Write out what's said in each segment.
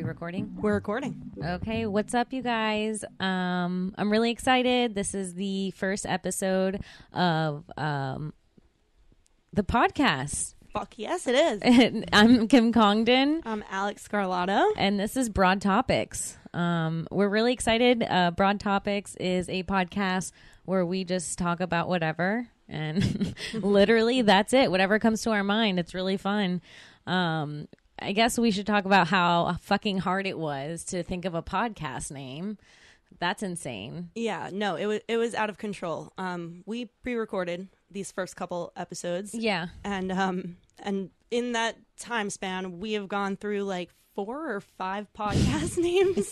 recording? We're recording. Okay, what's up, you guys? I'm really excited. This is the first episode of the podcast. Fuck yes, it is. I'm Kim Congdon. I'm Alex Scarlato. And this is Broad Topics. We're really excited. Broad Topics is a podcast where we just talk about whatever. And literally, that's it. Whatever comes to our mind. It's really fun. I guess we should talk about how fucking hard it was to think of a podcast name. That's insane. Yeah, no, it was out of control. We pre-recorded these first couple episodes. Yeah. And in that time span, we have gone through like 4 or 5 podcast names.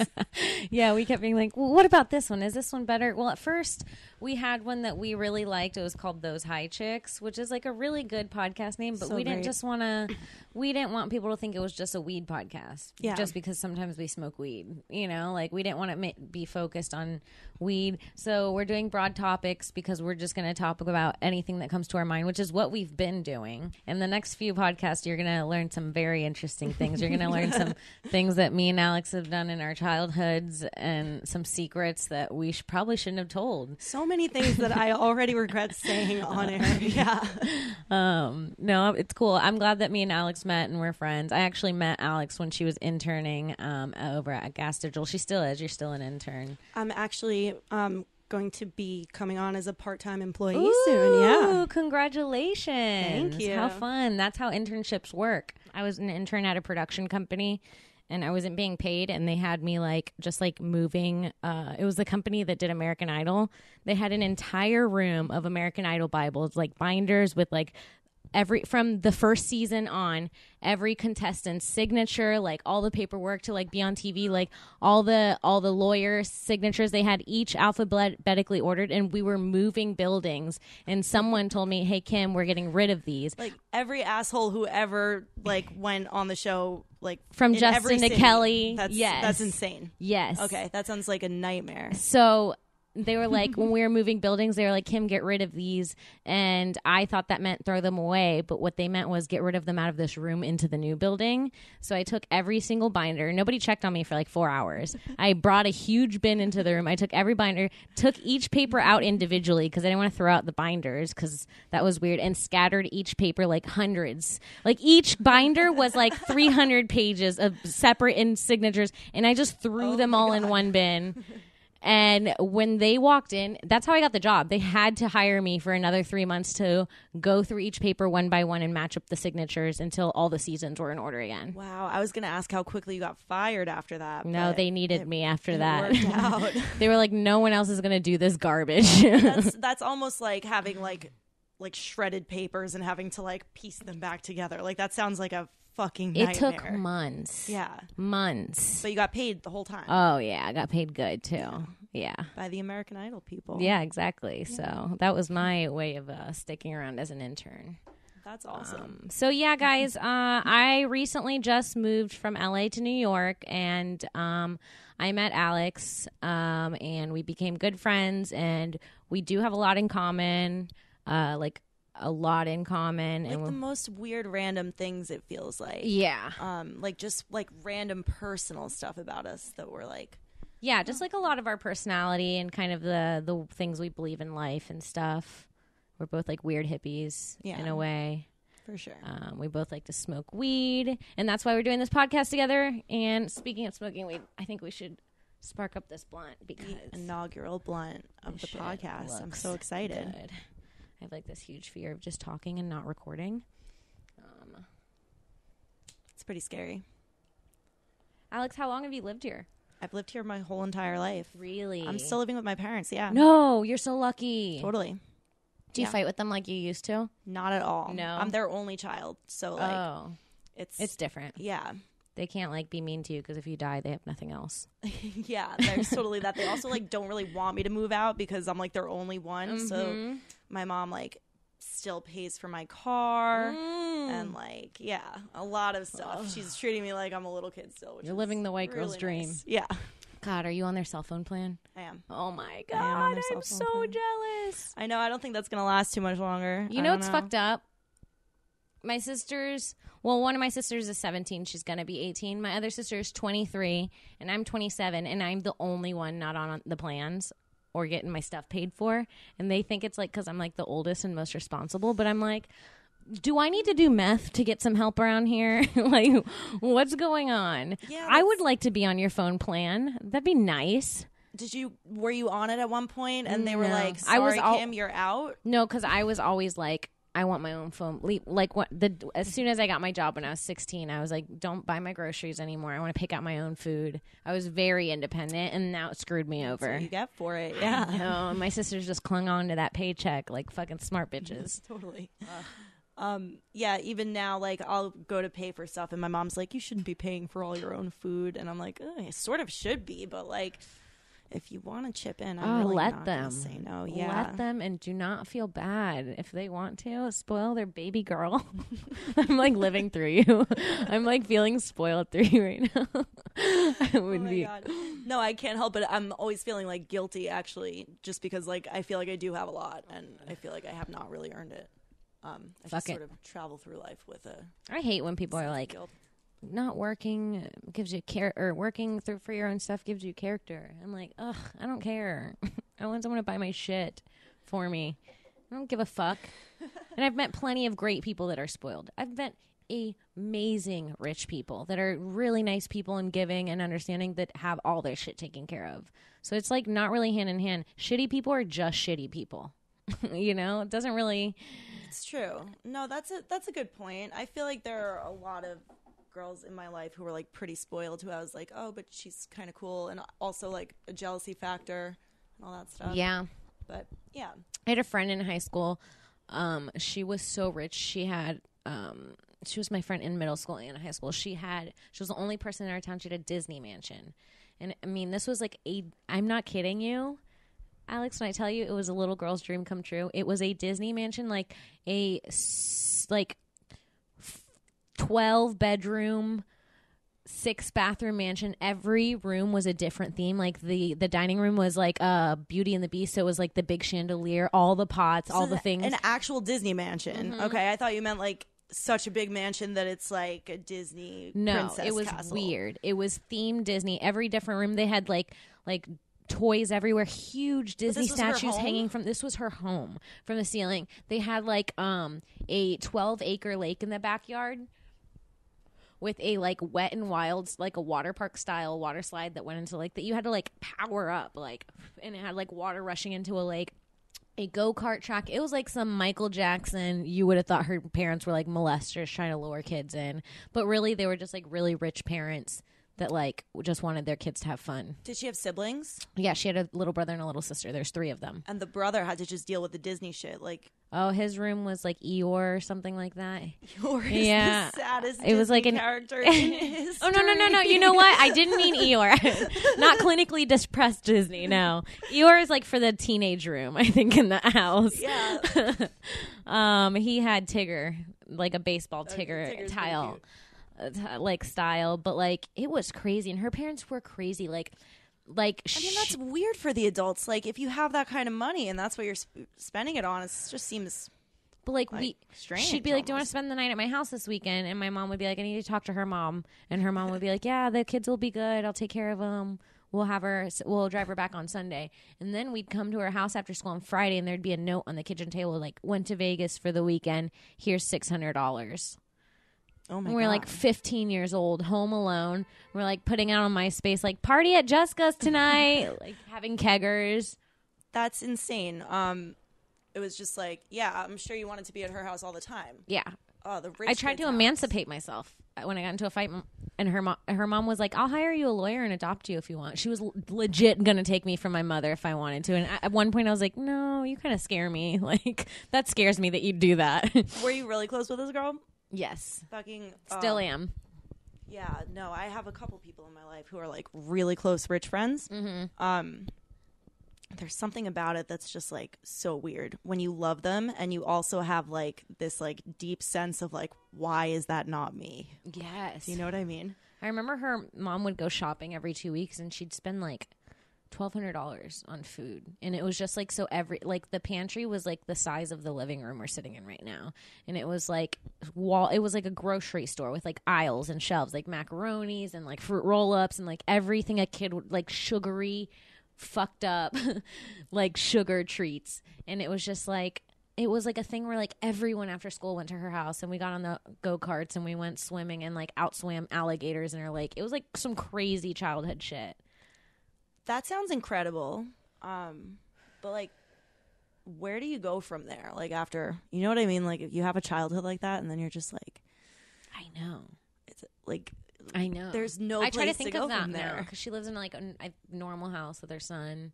Yeah, we kept being like, well, what about this one? Is this one better? Well, at first, we had one that we really liked. It was called Those High Chicks, which is like a really good podcast name, but So we didn't great. just want to, we didn't want people to think it was just a weed podcast. Yeah. Just because sometimes we smoke weed, you know, like we didn't want to be focused on weed. So we're doing Broad Topics because we're just going to talk about anything that comes to our mind, which is what we've been doing. In the next few podcasts, you're going to learn some very interesting things. You're going to learn some things that me and Alex have done in our childhoods and some secrets that we probably shouldn't have told. So many things that I already regret saying on air. Yeah. No, it's cool. I'm glad that me and Alex met and we're friends. I actually met Alex when she was interning over at Gas Digital. She still is. You're still an intern. I'm actually going to be coming on as a part-time employee Ooh, soon. Yeah. Congratulations. Thank you. How fun. That's how internships work. I was an intern at a production company and I wasn't being paid, and they had me just moving. It was the company that did American Idol. They had an entire room of American Idol Bibles, like binders with from the first season on, every contestant's signature, like all the paperwork to be on TV, like all the lawyers' signatures. They had each alphabetically ordered, and we were moving buildings. And someone told me, "Hey Kim, we're getting rid of these." Like every asshole who ever went on the show, from in Justin every to city. Kelly. That's insane. Yes. Okay, that sounds like a nightmare. So they were like, when we were moving buildings, they were like, "Kim, get rid of these." And I thought that meant throw them away. But what they meant was get rid of them out of this room into the new building. So I took every single binder. Nobody checked on me for 4 hours. I brought a huge bin into the room. I took every binder, took each paper out individually because I didn't want to throw out the binders because that was weird, and scattered each paper hundreds. Each binder was 300 pages of separate signatures. And I just threw them all in one bin. And when they walked in, that's how I got the job. They had to hire me for another 3 months to go through each paper one by one and match up the signatures until all the seasons were in order again. Wow. I was going to ask how quickly you got fired after that. No, they needed me after that. Worked out. They were like, no one else is going to do this garbage. That's almost like having shredded papers and having to piece them back together. That sounds like a fucking nightmare. It took months. Yeah. Months. But you got paid the whole time. Oh, yeah. I got paid good, too. Yeah. By the American Idol people. Yeah, exactly. Yeah. So that was my way of sticking around as an intern. That's awesome. So, yeah, guys, I recently just moved from LA to New York, and I met Alex, and we became good friends, and we do have a lot in common, a lot in common. And the most weird random things, it feels like. Yeah. Just random personal stuff about us that we're yeah, just a lot of our personality and kind of the things we believe in life and stuff. We're both weird hippies in a way. For sure. We both like to smoke weed, and that's why we're doing this podcast together. And speaking of smoking weed, I think we should spark up this blunt because the inaugural blunt of the podcast. I'm so excited. Good. I have this huge fear of just talking and not recording. It's pretty scary. Alex, how long have you lived here? I've lived here my whole entire life. Really? I'm still living with my parents, yeah. No, you're so lucky. Totally. Do you fight with them like you used to? Not at all. No? I'm their only child, so it's different. Yeah. They can't be mean to you because if you die, they have nothing else. Yeah, there's totally that. They also don't really want me to move out because I'm their only one. Mm-hmm. So my mom still pays for my car and a lot of stuff. Oh. She's treating me like I'm a little kid still. You're living the white girl's dream. Nice. Yeah. God, are you on their cell phone plan? I am. Oh my God, I'm so jealous. I know. I don't think that's gonna last too much longer. You know what's fucked up? my sisters, well, one of my sisters is 17. She's going to be 18. My other sister is 23, and I'm 27, and I'm the only one not on the plans or getting my stuff paid for. And they think it's like because I'm like the oldest and most responsible, but I'm like, do I need to do meth to get some help around here? Like, what's going on? Yeah, I would like to be on your phone plan. That'd be nice. Were you on it at one point and they were like, sorry, Kim, you're out? No, because I was always like, I want my own phone. Like, as soon as I got my job when I was 16, I was like, don't buy my groceries anymore. I want to pick out my own food. I was very independent, and now it screwed me over. That's what you get for it, yeah. No, my sisters just clung on to that paycheck like fucking smart bitches. Totally. Yeah, even now, like, I'll go to pay for stuff, and my mom's like, you shouldn't be paying for all your own food. And I'm like, I sort of should be, but, like, if you want to chip in, I'm really let not them gonna say no. Yeah, let them, and do not feel bad if they want to spoil their baby girl. I'm like living through you. I'm like feeling spoiled through you right now. God. No, I can't help it. I'm always feeling like guilty, actually, just because like I feel like I do have a lot, and I feel like I have not really earned it. I just sort of travel through life with a. I hate when people are like, guilt. Not working gives you or working for your own stuff gives you character. I'm like, ugh, I don't care. I want someone to buy my shit for me. I don't give a fuck. And I've met plenty of great people that are spoiled. I've met amazing rich people that are really nice people and giving and understanding that have all their shit taken care of. So it's like not really hand in hand. Shitty people are just shitty people. You know, it doesn't really. It's true. No, that's a good point. I feel like there are a lot of girls in my life who were like pretty spoiled, who I was like, oh, but she's kind of cool, and also like a jealousy factor and all that stuff. Yeah. But yeah, I had a friend in high school. She was so rich. She was my friend in middle school and high school. She was the only person in our town. She had a Disney mansion. And I mean, this was like I'm not kidding you, Alex, when I tell you it was a little girl's dream come true. It was a Disney mansion, like a 12 bedroom, 6 bathroom mansion. Every room was a different theme. Like the dining room was like Beauty and the Beast. So it was like the big chandelier, all the pots, all the things. An actual Disney mansion. Mm-hmm. Okay, I thought you meant like such a big mansion that it's like a Disney princess it was castle. Weird. It was themed Disney. Every different room they had like toys everywhere, huge Disney statues hanging from. This was her home from the ceiling. They had like a 12-acre lake in the backyard with a like Wet and Wild, like a water park style water slide that went into like that you had to like power up, like, and it had like water rushing into a lake. A go-kart track. It was like some Michael Jackson. You would have thought her parents were like molesters trying to lure kids in, but really they were just like really rich parents that like just wanted their kids to have fun. Did she have siblings? Yeah, she had a little brother and a little sister. There's 3 of them. And the brother had to just deal with the Disney shit. Like, oh, his room was like Eeyore or something like that. Eeyore is the saddest Disney was like character in history. Oh, no. You know what? I didn't mean Eeyore. Not clinically depressed Disney, no. Eeyore is like for the teenage room, I think, in the house. Yeah. He had Tigger, like a baseball Tigger tile. Like style, but like it was crazy, and her parents were crazy. Like I mean, that's weird for the adults. Like, if you have that kind of money and that's what you're spending it on, it just seems. But like strange. She'd be like, "Do you want to spend the night at my house this weekend?" And my mom would be like, "I need to talk to her mom," and her mom would be like, "Yeah, the kids will be good. I'll take care of them. We'll drive her back on Sunday." And then we'd come to her house after school on Friday, and there'd be a note on the kitchen table like, "Went to Vegas for the weekend. Here's $600." Oh my God. We're like 15 years old, home alone. We're like putting out on MySpace, like party at Jessica's tonight, like having keggers. That's insane. It was just like, yeah, I'm sure you wanted to be at her house all the time. Yeah. Oh, the rich. I tried to emancipate myself when I got into a fight, and her mom was like, "I'll hire you a lawyer and adopt you if you want." She was legit gonna take me from my mother if I wanted to. And at one point, I was like, "No, you kind of scare me. Like that scares me that you'd do that." Were you really close with this girl? Yes. Fucking still am. Yeah, no, I have a couple people in my life who are like really close rich friends. Mm-hmm. There's something about it that's just like so weird when you love them and you also have like this like deep sense of like, why is that not me? Yes. You know what I mean? I remember her mom would go shopping every 2 weeks, and she'd spend like $1,200 on food. And it was just like, so the pantry was like the size of the living room we're sitting in right now. And it was like it was like a grocery store with like aisles and shelves, like macaronis and like fruit roll-ups and like everything a kid would like, sugary, fucked up, like sugar treats. And it was just like, it was like a thing where like everyone after school went to her house and we got on the go-karts and we went swimming and like outswam alligators in her lake. It was like some crazy childhood shit. That sounds incredible. But like, where do you go from there? Like after, you know what I mean? Like if you have a childhood like that and then you're just like, I know. It's like, I know. There's no I place try to think go of that from there. because she lives in like a normal house with her son.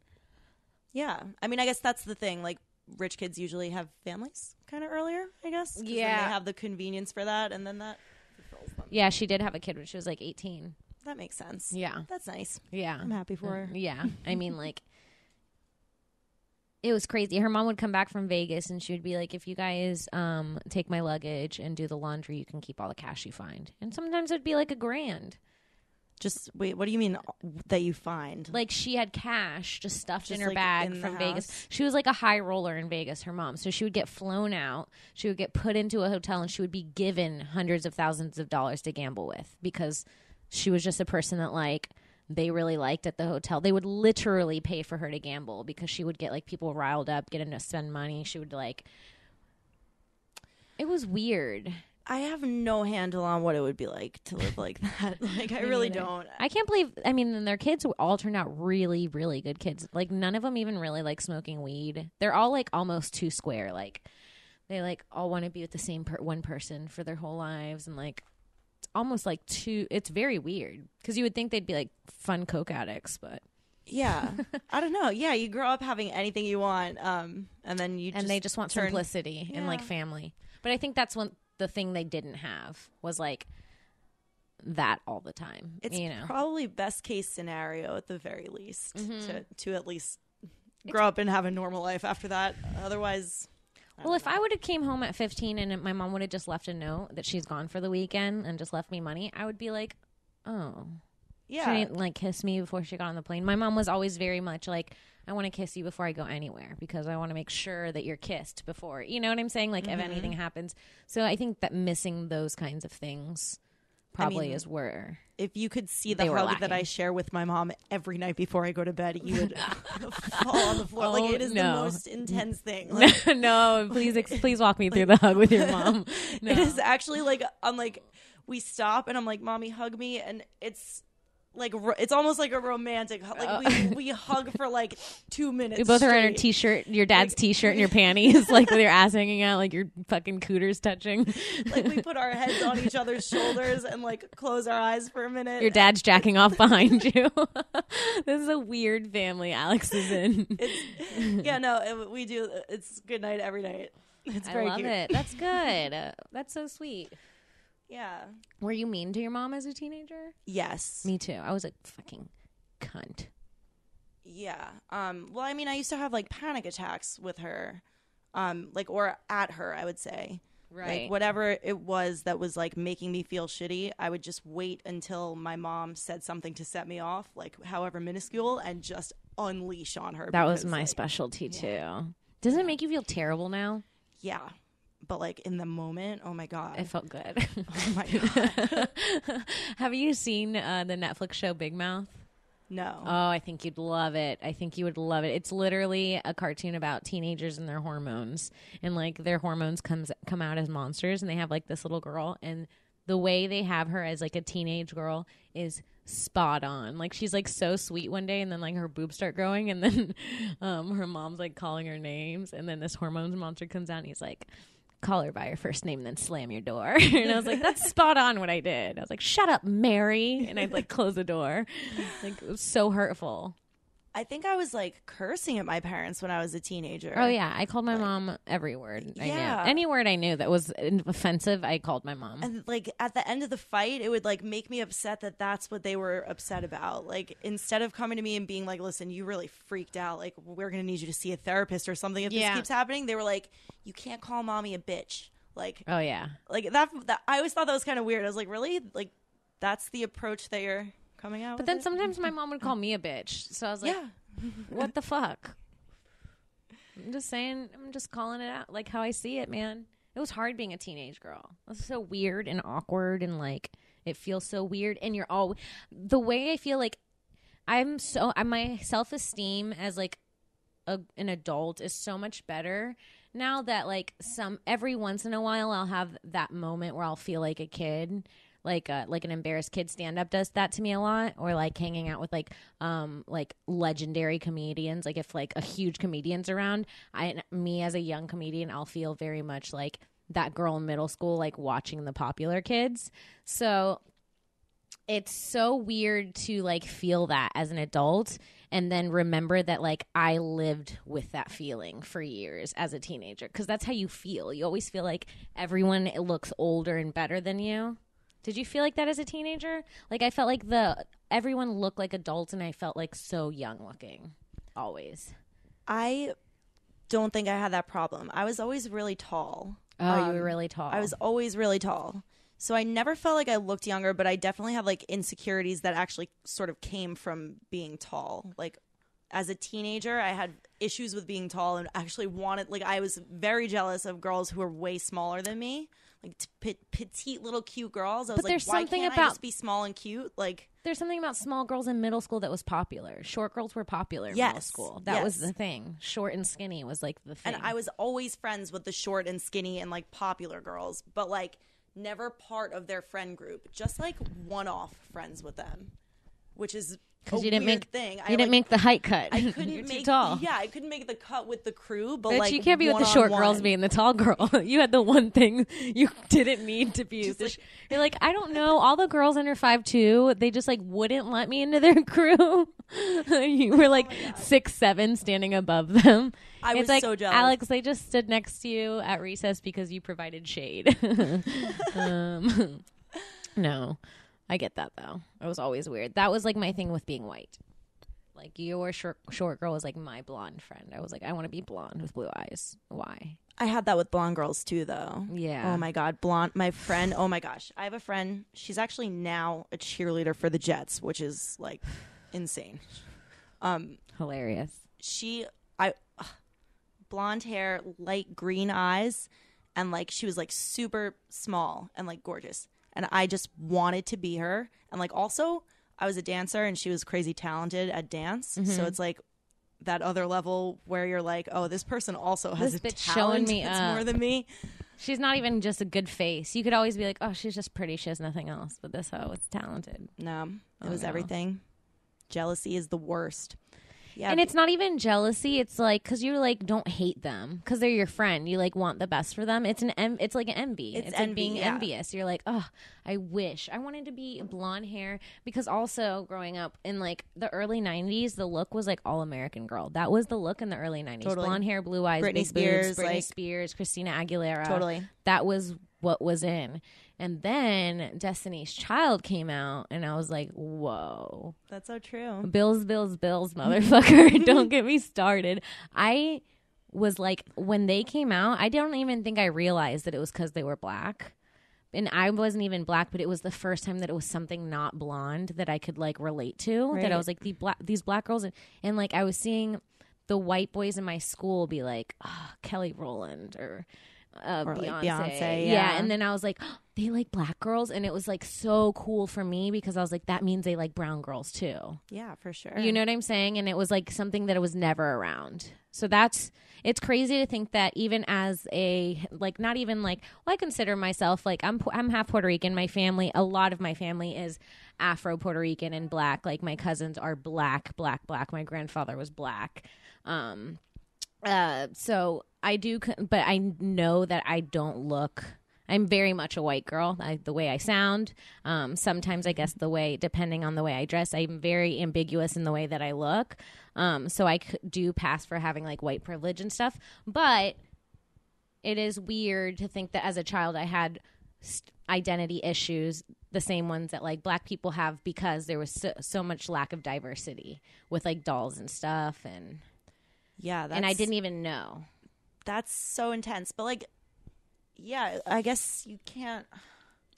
Yeah. I mean, I guess that's the thing. Like rich kids usually have families kind of earlier, I guess. Yeah. Then they have the convenience for that and then that fulfills them. Yeah, she did have a kid when she was like 18. That makes sense. Yeah. That's nice. Yeah. I'm happy for her. Yeah. I mean, like, it was crazy. Her mom would come back from Vegas and she would be like, if you guys take my luggage and do the laundry, you can keep all the cash you find. And sometimes it would be like $1,000. Just wait, what do you mean that you find? Like she had cash just stuffed in her like bag in from the Vegas. house? She was like a high roller in Vegas, her mom. So she would get flown out. She would get put into a hotel and she would be given hundreds of thousands of dollars to gamble with because she was just a person that like they really liked at the hotel. They would literally pay for her to gamble because she would get like people riled up, get them to spend money. She would like, it was weird. I have no handle on what it would be like to live like that. Like, I really don't. I can't believe, I mean, and their kids all turned out really, really good kids. Like, none of them even really like smoking weed. They're all like almost too square. Like, they like all want to be with the same one person for their whole lives. And like, it's almost like it's very weird. Because you would think they'd be like fun coke addicts, but. Yeah. I don't know. Yeah, you grow up having anything you want. And then they just want simplicity and like family. But I think that's the thing they didn't have was like that all the time. It's probably best case scenario at the very least to at least grow up and have a normal life after that. Otherwise, if I would have came home at 15 and my mom would have just left a note that she's gone for the weekend and just left me money, I would be like, oh, yeah. She didn't like kiss me before she got on the plane. My mom was always very much like, I want to kiss you before I go anywhere because I want to make sure that you're kissed before, you know what I'm saying? Like if anything happens. So I think that missing those kinds of things probably is where. If you could see the hug that I share with my mom every night before I go to bed, you would fall on the floor. Like it is the most intense thing. Like, no, please walk me through the hug with your mom. No. It is actually like, I'm like, we stop and I'm like, Mommy, hug me. And it's like it's almost like a romantic hug. Like we hug for like 2 minutes. We both straight. are in a t-shirt, your dad's t-shirt and your panties, like with your ass hanging out, like your fucking cooters touching. Like we put our heads on each other's shoulders and like close our eyes for a minute. Your dad's jacking off behind you. This is a weird family Alex is in. We do. It's good night every night. It's very cute. I love it. That's good. That's so sweet. Yeah. Were you mean to your mom as a teenager? Yes. Me too. I was a fucking cunt. Yeah. Well, I mean, I used to have like panic attacks with her, or at her, I would say. Right. Like whatever it was that was like making me feel shitty, I would just wait until my mom said something to set me off, like however minuscule, and just unleash on her. That was my specialty too. Doesn't it make you feel terrible now? Yeah. But like in the moment, oh my God. It felt good. Oh my God. Have you seen the Netflix show Big Mouth? No. Oh, I think you'd love it. I think you would love it. It's literally a cartoon about teenagers and their hormones. And like their hormones come out as monsters, and they have like this little girl, and the way they have her as like a teenage girl is spot on. Like she's like so sweet one day, and then like her boobs start growing, and then her mom's like calling her names, and then this hormones monster comes out and he's like, call her by her first name and then slam your door. And I was like, that's spot on what I did. I was like, shut up, Mary. And I'd like close the door. Like it was so hurtful. I think I was like cursing at my parents when I was a teenager. Oh yeah, I called my mom every word. I knew. Any word I knew that was offensive, I called my mom. And like at the end of the fight, it would like make me upset that that's what they were upset about. Like instead of coming to me and being like, "Listen, you really freaked out. Like we're gonna need you to see a therapist or something if this keeps happening," they were like, "You can't call mommy a bitch." Like, oh yeah, like that. I always thought that was kind of weird. I was like, really? Like that's the approach that you're coming out. But then sometimes my mom would call me a bitch, so I was like, What the fuck? I'm just saying, I'm just calling it out like how I see it, man. It was hard being a teenage girl. It was so weird and awkward and like it feels so weird. And you're all the way I feel like my self-esteem as like an adult is so much better now that like every once in a while I'll have that moment where I'll feel like a kid. Like an embarrassed kid stand-up does that to me a lot, or like hanging out with like legendary comedians. Like if like a huge comedian's around, me as a young comedian, I'll feel very much like that girl in middle school, like watching the popular kids. So it's so weird to like feel that as an adult and then remember that like I lived with that feeling for years as a teenager, because that's how you feel. You always feel like everyone looks older and better than you. Did you feel like that as a teenager? Like I felt like everyone looked like adults and I felt like so young looking. Always. I don't think I had that problem. I was always really tall. Oh, you were really tall. I was always really tall. So I never felt like I looked younger, but I definitely had like insecurities that actually sort of came from being tall. Like as a teenager, I had issues with being tall and actually I was very jealous of girls who were way smaller than me. Like petite little cute girls. I was like, why can't I just be small and cute? Like, there's something about small girls in middle school that was popular. Short girls were popular in middle school. That was the thing. Short and skinny was like the thing. And I was always friends with the short and skinny and like popular girls, but like never part of their friend group. Just like one-off friends with them, which is because you didn't make thing. You didn't make the height cut. I couldn't You're make too tall. Yeah, I couldn't make the cut with the crew. But like you can't be with the short girls being the tall girl. You had the one thing you didn't need to be. You're like, I don't know. All the girls under 5'2", they just like wouldn't let me into their crew. You were like 6'7", standing above them. I was like, so jealous. Alex, they just stood next to you at recess because you provided shade. No. I get that though. It was always weird. That was like my thing with being white. Like your short girl was like my blonde friend. I was like, I want to be blonde with blue eyes. Why? I had that with blonde girls too, though. Yeah. Oh my God, blonde. My friend. Oh my gosh, I have a friend. She's actually now a cheerleader for the Jets, which is like insane. Hilarious. Blonde hair, light green eyes, and like she was like super small and like gorgeous. And I just wanted to be her. And like also, I was a dancer and she was crazy talented at dance. Mm-hmm. So it's like that other level where you're like, oh, this person also has a talent showing me that's more than me. She's not even just a good face. You could always be like, oh, she's just pretty. She has nothing else. But this hoe is talented. No, it was everything. Jealousy is the worst. Yeah. And it's not even jealousy. It's like, because you like don't hate them because they're your friend. You like want the best for them. It's like an envy. It's envy, like being envious. You're like, oh, I wish I wanted to be blonde hair, because also growing up in like the early 90s, the look was like all American girl. That was the look in the early 90s. Totally. Blonde hair, blue eyes, Britney big Spears, boobs, Britney Spears, Christina Aguilera. Totally. That was what was in. And then Destiny's Child came out, and I was like, whoa. That's so true. Bills, motherfucker. Don't get me started. I was like, when they came out, I don't even think I realized that it was because they were black. And I wasn't even black, but it was the first time that it was something not blonde that I could like relate to. Right. That I was like, these black girls. And like I was seeing the white boys in my school be like, oh, Kelly Rowland or Beyonce. Yeah. And then I was like, oh, they like black girls. And it was like so cool for me because I was like, that means they like brown girls too. Yeah, for sure. You know what I'm saying? And it was like something that was never around. So it's crazy to think that even as a, like, not even like, well, I consider myself like, I'm half Puerto Rican. My family, a lot of my family is Afro Puerto Rican and black. Like my cousins are black. My grandfather was black. So I do, but I know that I don't look, I'm very much a white girl, the way I sound. Sometimes I guess depending on the way I dress, I'm very ambiguous in the way that I look. So I do pass for having like white privilege and stuff, but it is weird to think that as a child I had identity issues, the same ones that like black people have, because there was so much lack of diversity with like dolls and stuff. And yeah, and I didn't even know. That's so intense. But like, yeah, I guess you can't.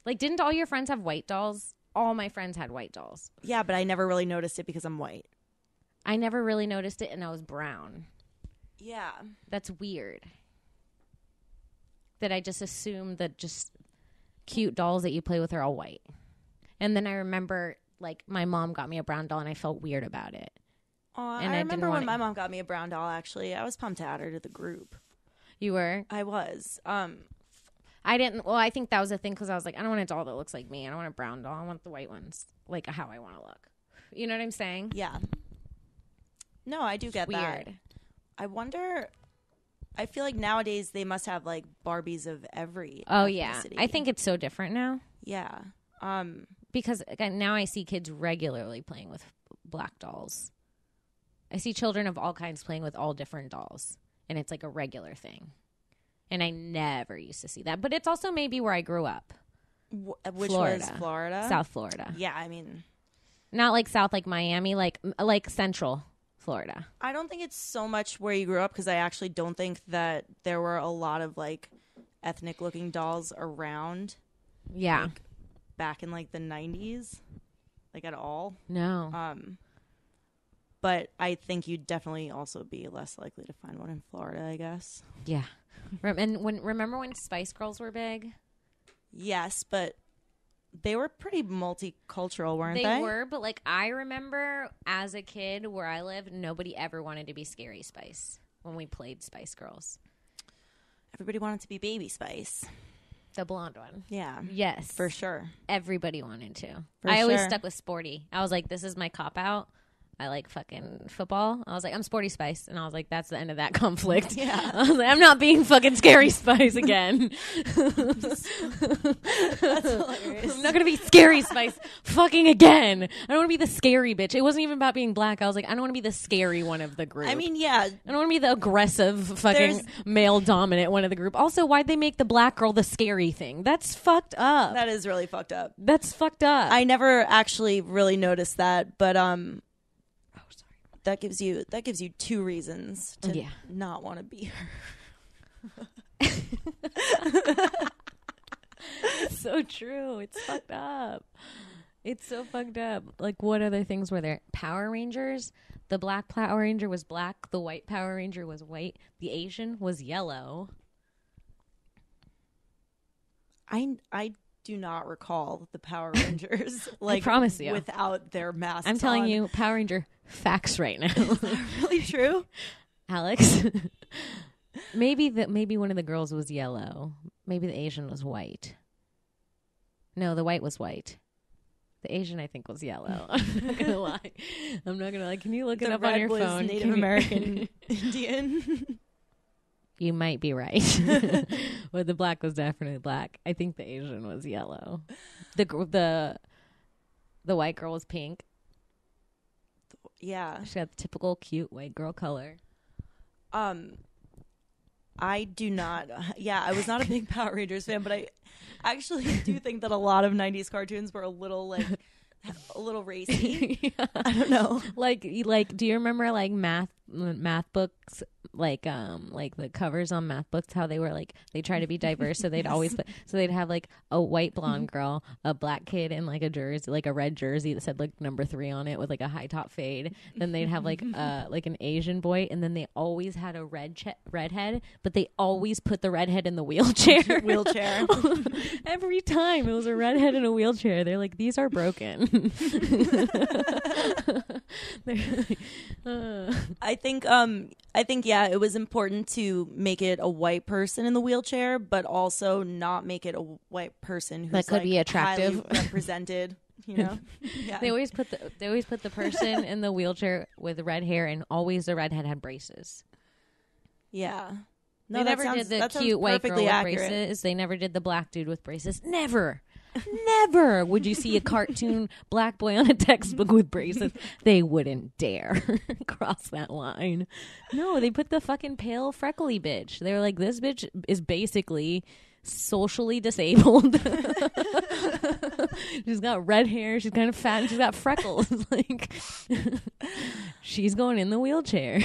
Like, didn't all your friends have white dolls? All my friends had white dolls. Yeah, but I never really noticed it because I'm white. I never really noticed it, and I was brown. Yeah. That's weird. That I just assumed that just cute dolls that you play with are all white. And then I remember, like, my mom got me a brown doll, and I felt weird about it. And I remember when my mom got me a brown doll, actually. I was pumped to add her to the group. You were? I was. I didn't. Well, I think that was the thing because I was like, I don't want a doll that looks like me. I don't want a brown doll. I want the white ones, like how I want to look. You know what I'm saying? Yeah. No, I do get that. Weird. I wonder. I feel like nowadays they must have like Barbies of every. Oh ethnicity. yeah, I think it's so different now. Yeah. Because again, now I see kids regularly playing with black dolls. I see children of all kinds playing with all different dolls, and it's like a regular thing. And I never used to see that. But it's also maybe where I grew up. Which Florida. was Florida? South Florida. Yeah, I mean. Not like South, like Miami, like Central Florida. I don't think it's so much where you grew up because I actually don't think that there were a lot of like ethnic looking dolls around. Yeah. Like, back in like the 90s. Like at all. No. But I think you'd definitely also be less likely to find one in Florida, I guess. Yeah. And remember when Spice Girls were big? Yes, but they were pretty multicultural, weren't they? They were, but like I remember as a kid where I lived, nobody ever wanted to be Scary Spice when we played Spice Girls. Everybody wanted to be Baby Spice. The blonde one. Yeah. Yes. For sure. Everybody wanted to. For I always sure. stuck with Sporty. I was like, this is my cop-out. I like fucking football. I was like, I'm Sporty Spice. And I was like, that's the end of that conflict. Yeah. I was like, I'm not being fucking Scary Spice again. That's hilarious. I'm not going to be Scary Spice fucking again. I don't want to be the scary bitch. It wasn't even about being black. I was like, I don't want to be the scary one of the group. I mean, yeah. I don't want to be the aggressive fucking male dominant one of the group. Also, why'd they make the black girl the scary thing? That's fucked up. That is really fucked up. That's fucked up. I never actually really noticed that, but that gives you two reasons to not want to be her. It's so true. It's fucked up. It's so fucked up. Like, what other things were there? Power Rangers. The black Power Ranger was black. The white Power Ranger was white. The Asian was yellow. I do not recall the Power Rangers. Like, I promise you. Without their masks I'm telling on. you, Power Ranger facts right now. Is that really true? Alex? Maybe one of the girls was yellow. Maybe the Asian was white. No, the white was white. The Asian, I think, was yellow. I'm not gonna lie. Can you look it up on your phone? Native American Indian. You might be right. But the black was definitely black. I think the Asian was yellow. The white girl was pink. Yeah. She had the typical cute white girl color. I do not. Yeah, I was not a big Power Rangers fan, but I actually do think that a lot of 90s cartoons were a little racy. Yeah. I don't know. Like, do you remember like math books? Like the covers on math books, how they were like, they try to be diverse. So they'd always they'd have like a white blonde girl, a black kid in like a jersey, like a red jersey that said like number 3 on it with like a high top fade. Then they'd have like an Asian boy. And then they always had a redhead, but they always put the redhead in the wheelchair. Every time it was a redhead in a wheelchair. They're like, these are broken. I think yeah, it was important to make it a white person in the wheelchair, but also not make it a white person who's that could be attractive, highly represented. You know, yeah. They always put the person in the wheelchair with red hair, and always the redhead had braces. Yeah, no, they never did the cute white girl with braces. They never did the black dude with braces. Never. Never would you see a cartoon black boy on a textbook with braces. They wouldn't dare cross that line. No, they put the fucking pale freckly bitch. They were like, this bitch is basically socially disabled. She's got red hair. She's kind of fat, and she's got freckles. Like, she's going in the wheelchair.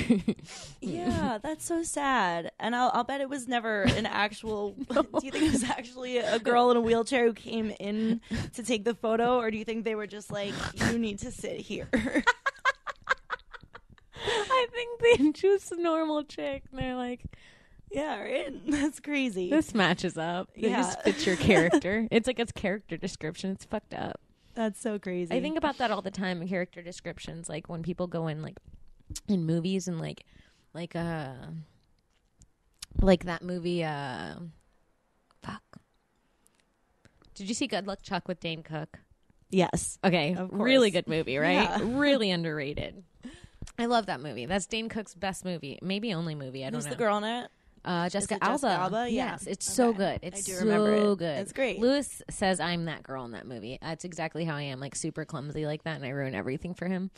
Yeah, that's so sad. And I'll bet it was never an actual. No. Do you think it was actually a girl in a wheelchair who came in to take the photo, or do you think they were just like, you need to sit here? think they choose a normal chick and they're like, yeah, right? That's crazy. This matches up. It just fits your character. It's like its character description. It's fucked up. That's so crazy. I think about that all the time in character descriptions, like when people go in like in movies and like that movie fuck. Did you see Good Luck Chuck with Dane Cook? Yes. Okay. Really good movie, right? Yeah. Really underrated. I love that movie. That's Dane Cook's best movie. Maybe only movie. I don't know. Who's the girl in it? Jessica Alba. Alba. Alba? Yeah. Yes, it's so good. It's I do remember so it. good. It's great. Lewis says I'm that girl in that movie. That's exactly how I am, like super clumsy like that, and I ruin everything for him.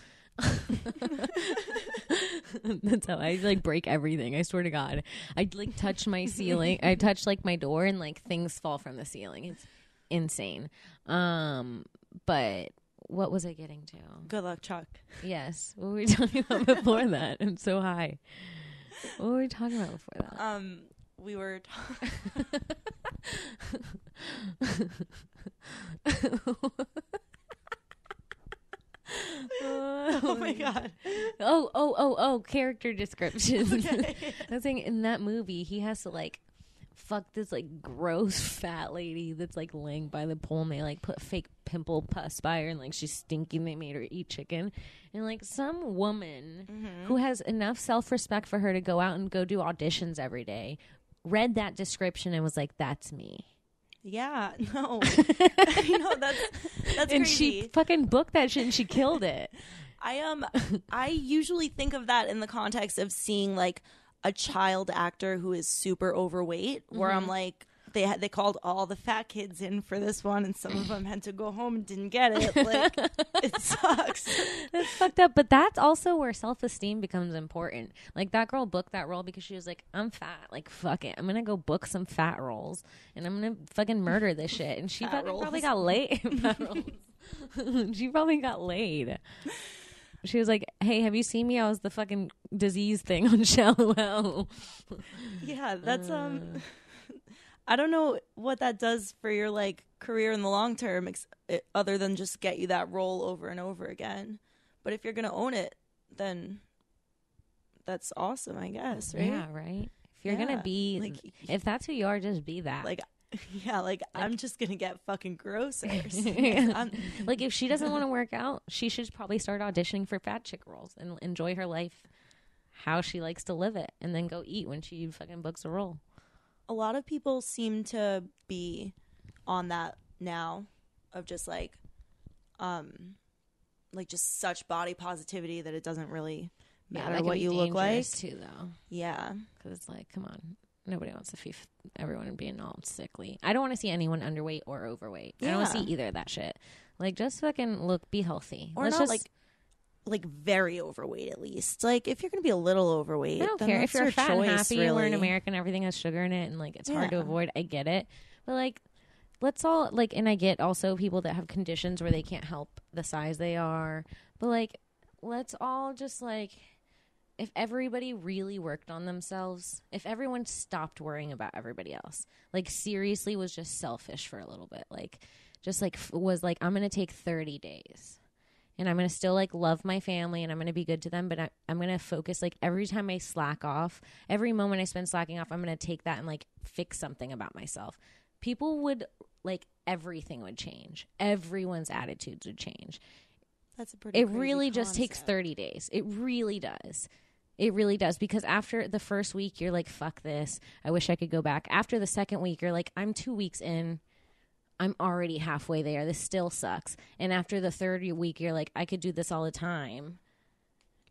That's how I like break everything. I swear to God, I like touch my ceiling. I touch like my door, and like things fall from the ceiling. It's insane. But what was I getting to? Good Luck Chuck. Yes. What were we talking about before that? I'm so high. What were we talking about before that? We were oh my God. Oh, character descriptions. Okay. I was saying in that movie, he has to like fuck this like gross fat lady that's like laying by the pool, and they like put fake pimple pus by her, and like she's stinking. They made her eat chicken, and like some woman who has enough self-respect for her to go out and go do auditions every day read that description and was like, "That's me." Yeah, no, that's and crazy. She fucking booked that shit and she killed it. I usually think of that in the context of seeing like a child actor who is super overweight, where I'm like, they called all the fat kids in for this one, and some of them had to go home and didn't get it. Like, it sucks. That's fucked up. But that's also where self-esteem becomes important. Like, that girl booked that role because she was like, I'm fat. Like, fuck it. I'm going to go book some fat roles, and I'm going to fucking murder this shit. And she probably got laid. Fat roles. She probably got laid. She was like, hey, have you seen me? I was the fucking disease thing on Shallow Hell. Yeah, that's, I don't know what that does for your like career in the long term, other than just get you that role over and over again. But if you're gonna own it, then that's awesome, I guess, right? Yeah, right. If you're gonna be, like, if that's who you are, just be that. Like, yeah, like I'm just gonna get fucking grosser. Like, if she doesn't want to work out, she should probably start auditioning for fat chick roles and enjoy her life how she likes to live it, and then go eat when she fucking books a role. A lot of people seem to be on that now, of just like just such body positivity that it doesn't really matter what you look like. Too, though. Yeah, because it's like, come on, nobody wants to see everyone being all sickly. I don't want to see anyone underweight or overweight. Yeah. I don't want to see either of that shit. Like, just fucking be healthy. Or let's not just like very overweight, at least. Like, if you're gonna be a little overweight, I don't care if you're fat and happy, really. And we're in America and everything has sugar in it, and like it's hard to avoid. I get it, but like, let's all like, and I get also people that have conditions where they can't help the size they are, but like, let's all just like, if everybody really worked on themselves, if everyone stopped worrying about everybody else, like seriously was just selfish for a little bit, like just like was like, I'm gonna take 30 days. And I'm going to still, like, love my family, and I'm going to be good to them. But I'm going to focus, like, every time I slack off, every moment I spend slacking off, I'm going to take that and, like, fix something about myself. People would, like, everything would change. Everyone's attitudes would change. That's a pretty It crazy really concept. just takes 30 days. It really does. It really does. Because after the first week, you're like, fuck this. I wish I could go back. After the second week, you're like, I'm 2 weeks in. I'm already halfway there. This still sucks. And after the third week, you're like, I could do this all the time.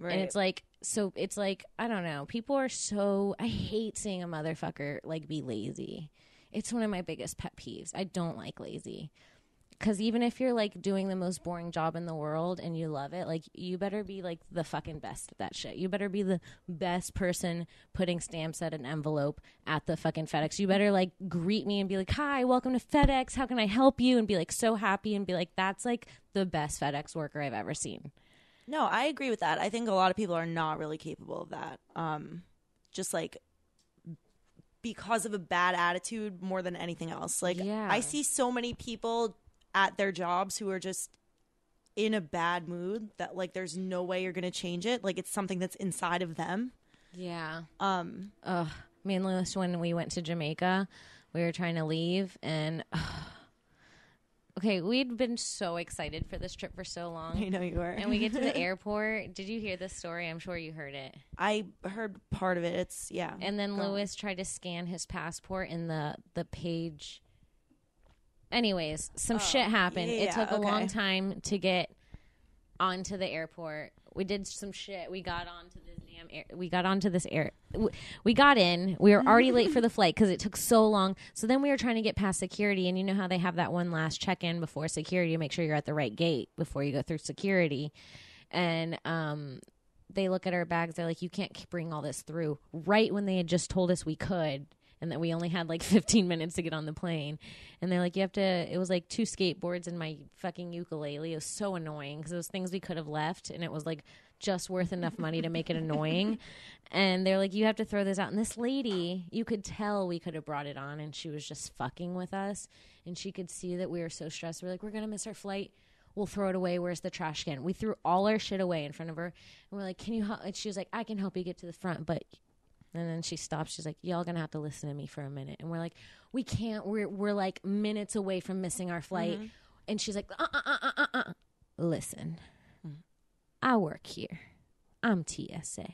Right. And it's like, so it's like, I don't know. People are so, I hate seeing a motherfucker like be lazy. It's one of my biggest pet peeves. I don't like lazy. Because even if you're like doing the most boring job in the world and you love it, like you better be like the fucking best at that shit. You better be the best person putting stamps at an envelope at the fucking FedEx. You better like greet me and be like, hi, welcome to FedEx. How can I help you? And be like so happy and be like, that's like the best FedEx worker I've ever seen. No, I agree with that. I think a lot of people are not really capable of that. Just like because of a bad attitude more than anything else. Like I see so many people at their jobs who are just in a bad mood that like there's no way you're gonna change it. Like it's something that's inside of them. Yeah. Me and Lewis, when we went to Jamaica, we were trying to leave, and okay, we'd been so excited for this trip for so long. I know you were. And we get to the airport. Did you hear this story? I'm sure you heard it. I heard part of it. And then Lewis tried to scan his passport in the page. Anyways, some shit happened. Yeah, it took a long time to get onto the airport. We did some shit. We got onto this damn air. We got onto this air. We got in. We were already late for the flight because it took so long. So then we were trying to get past security, and you know how they have that one last check-in before security to make sure you're at the right gate before you go through security. And they look at our bags. They're like, you can't bring all this through. Right when they had just told us we could. And that we only had like 15 minutes to get on the plane. And they're like, you have to, it was like 2 skateboards and my fucking ukulele. It was so annoying because it was things we could have left. And it was like just worth enough money to make it annoying. And they're like, you have to throw this out. And this lady, you could tell we could have brought it on. And she was just fucking with us. And she could see that we were so stressed. We're like, we're going to miss our flight. We'll throw it away. Where's the trash can? We threw all our shit away in front of her. And we're like, can you help? And she was like, I can help you get to the front, but... And then she stops. She's like, y'all gonna have to listen to me for a minute. And we're like, we can't. We're like minutes away from missing our flight. Mm-hmm. And she's like, listen, I work here. I'm TSA.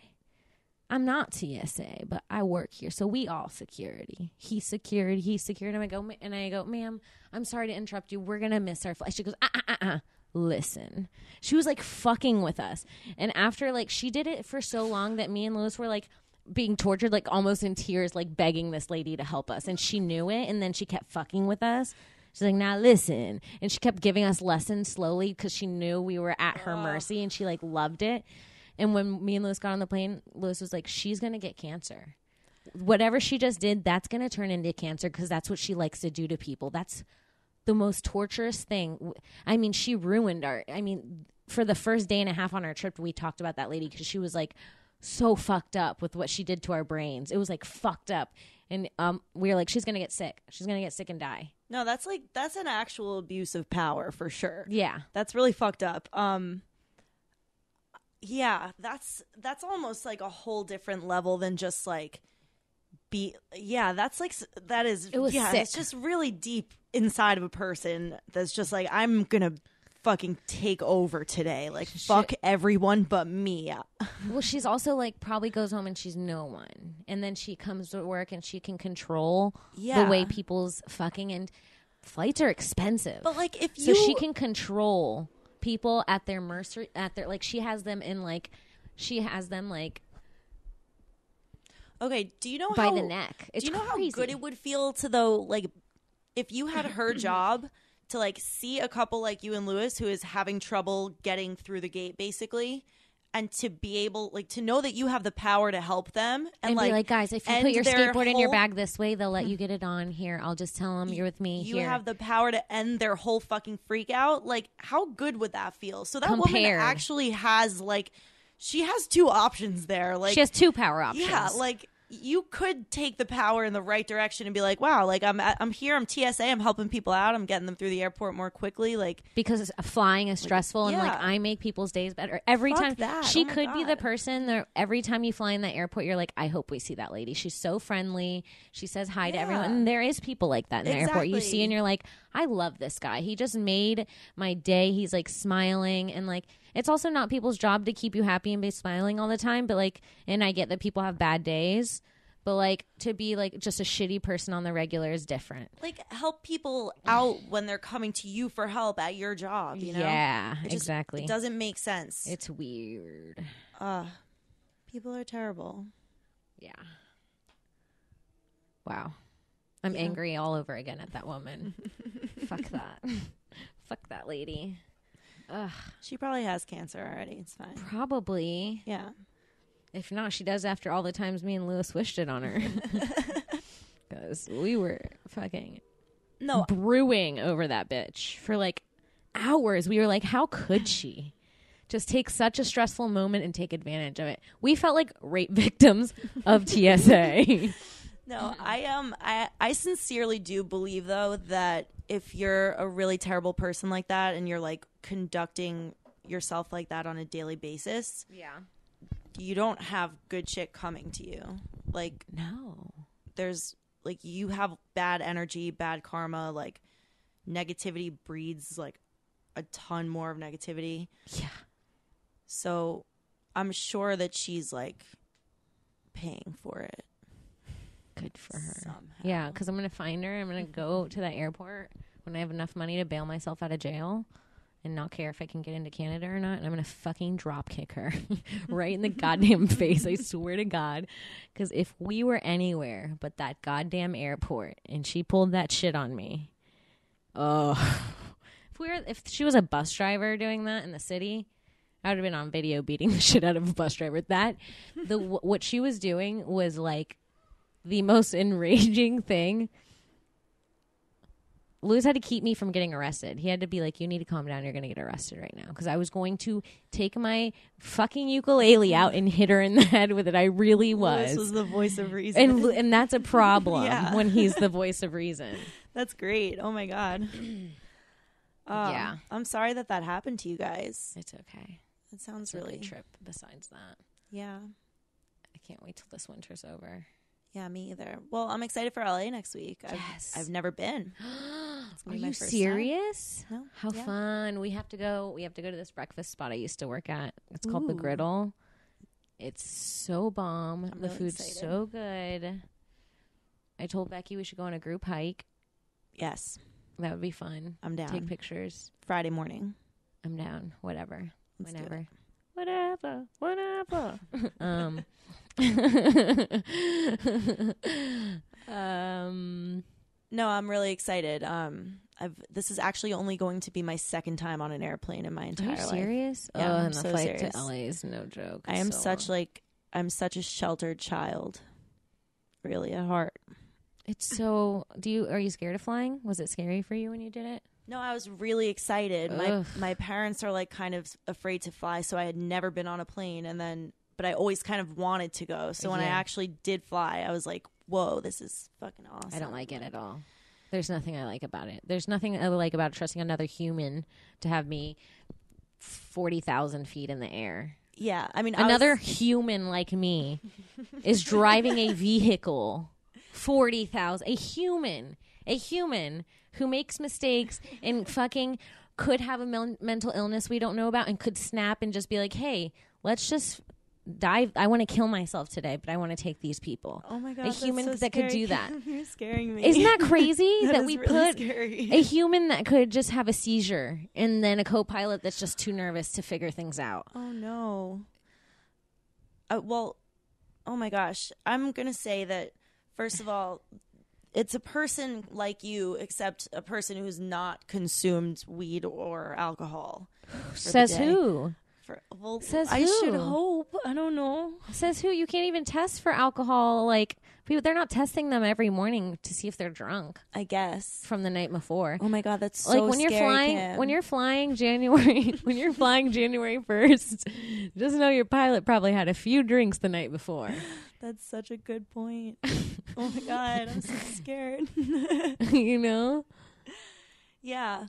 I'm not TSA, but I work here. So we all security. He's secured. And I go, ma'am, I'm sorry to interrupt you. We're gonna miss our flight. She goes, listen. She was like fucking with us. And after like she did it for so long that me and Lewis were like being tortured, like almost in tears, like begging this lady to help us. And she knew it. And then she kept fucking with us. She's like, now listen. And she kept giving us lessons slowly because she knew we were at her mercy and she like loved it. And when me and Lewis got on the plane, Lewis was like, she's going to get cancer. Whatever she just did, that's going to turn into cancer because that's what she likes to do to people. That's the most torturous thing. I mean, she ruined for the first day and a half on our trip, we talked about that lady because she was like, so fucked up with what she did to our brains. It was like fucked up. And we were like, she's going to get sick. She's going to get sick and die. No, that's an actual abuse of power for sure. Yeah. That's really fucked up. Yeah, that's almost like a whole different level than just like that's like, that is, it was sick. It's just really deep inside of a person that's just like, I'm going to fucking take over today, like fuck everyone but me. Well, she's also like probably goes home and she's no one, and then she comes to work and she can control the way people's fucking, and flights are expensive, but like if you, so she can control people at their mercy, at their like she has them okay, do you know by the neck. It's do you know crazy. How good it would feel to though, like if you had her job to like see a couple like you and Lewis who is having trouble getting through the gate basically, and to be able like to know that you have the power to help them and like, be like, guys, if you put your skateboard in your bag this way, they'll let you get it on here. I'll just tell them you're with me. You have the power to end their whole fucking freak out. Like, how good would that feel? So that woman actually has like, she has 2 options there. Like she has 2 power options. Yeah, like you could take the power in the right direction and be like, wow, like I'm here, I'm TSA, I'm helping people out, I'm getting them through the airport more quickly, like because flying is stressful and like I make people's days better every time. She could be the person that every time you fly in that airport, you're like, I hope we see that lady. She's so friendly. She says hi to everyone. And there is people like that in the airport. You see, and you're like, I love this guy. He just made my day. He's like smiling, and like it's also not people's job to keep you happy and be smiling all the time, but like, and I get that people have bad days, but like to be like just a shitty person on the regular is different. Like help people out when they're coming to you for help at your job, you know? Yeah, exactly. It doesn't make sense. It's weird. People are terrible. Yeah. Wow. I'm angry all over again at that woman. Fuck that. Fuck that lady. Ugh. She probably has cancer already. It's fine. Probably. Yeah. If not, she does after all the times me and Lewis wished it on her. Because we were fucking brewing over that bitch for like hours. We were like, how could she just take such a stressful moment and take advantage of it? We felt like rape victims of TSA. No, I sincerely do believe though that if you're a really terrible person like that and you're like conducting yourself like that on a daily basis, you don't have good shit coming to you. Like, no, there's like, you have bad energy, bad karma, like negativity breeds like a ton more of negativity. Yeah. So I'm sure that she's like paying for it. Good for her. Somehow. Yeah, because I'm going to find her. I'm going to go to that airport when I have enough money to bail myself out of jail and not care if I can get into Canada or not. And I'm going to fucking drop kick her right in the goddamn face. I swear to God. Because if we were anywhere but that goddamn airport and she pulled that shit on me, if she was a bus driver doing that in the city, I would have been on video beating the shit out of a bus driver. What she was doing was like the most enraging thing. Louis had to keep me from getting arrested. He had to be like, you need to calm down. You're going to get arrested right now. Because I was going to take my fucking ukulele out and hit her in the head with it. I really was. This was the voice of reason. And that's a problem when he's the voice of reason. That's great. Oh, my God. Yeah. I'm sorry that happened to you guys. It's okay. It sounds It's a really... good trip besides that. Yeah. I can't wait till this winter's over. Yeah, me either. Well, I'm excited for LA next week. Yes. I've never been. Are you serious? No. How fun. We have to go to this breakfast spot I used to work at. It's called The Griddle. It's so bomb. I'm the really food's excited. so good. I told Becky we should go on a group hike. Yes. That would be fun. I'm down. Take pictures. Friday morning. I'm down. Whatever. Let's do Whenever. it. Whatever. No, I'm really excited. This is actually only going to be my second time on an airplane in my entire life. Are you serious? Yeah, and I'm the so flight serious. to LA is no joke. I am So I'm such a sheltered child, really at heart. It's so. Are you scared of flying? Was it scary for you when you did it? No, I was really excited. Ugh. My parents are like kind of afraid to fly, so I had never been on a plane, but I always kind of wanted to go. So when I actually did fly, I was like, "Whoa, this is fucking awesome." I don't like it at all. There's nothing I like about it. There's nothing I like about trusting another human to have me 40,000 feet in the air. Yeah, I mean, Another human like me is driving a vehicle 40,000. A human who makes mistakes and fucking could have a mental illness we don't know about and could snap and just be like, hey, let's just dive. I want to kill myself today, but I want to take these people. Oh my God. A human that's so that could scary. do that. You're scaring me. Isn't that crazy that is we really put scary. a human that could just have a seizure and then a co-pilot that's just too nervous to figure things out? Oh no. Well, oh my gosh. I'm going to say that, first of all, it's a person like you, except a person who's not consumed weed or alcohol. Says who? Says I who? should hope. I don't know. Says who? You can't even test for alcohol. Like, people, they're not testing them every morning to see if they're drunk I guess. from the night before. Oh my God, that's so Like when scary, you're flying, Kim. when you're flying January 1st, just know your pilot probably had a few drinks the night before. That's such a good point. Oh my God, I'm so scared. You know? Yeah.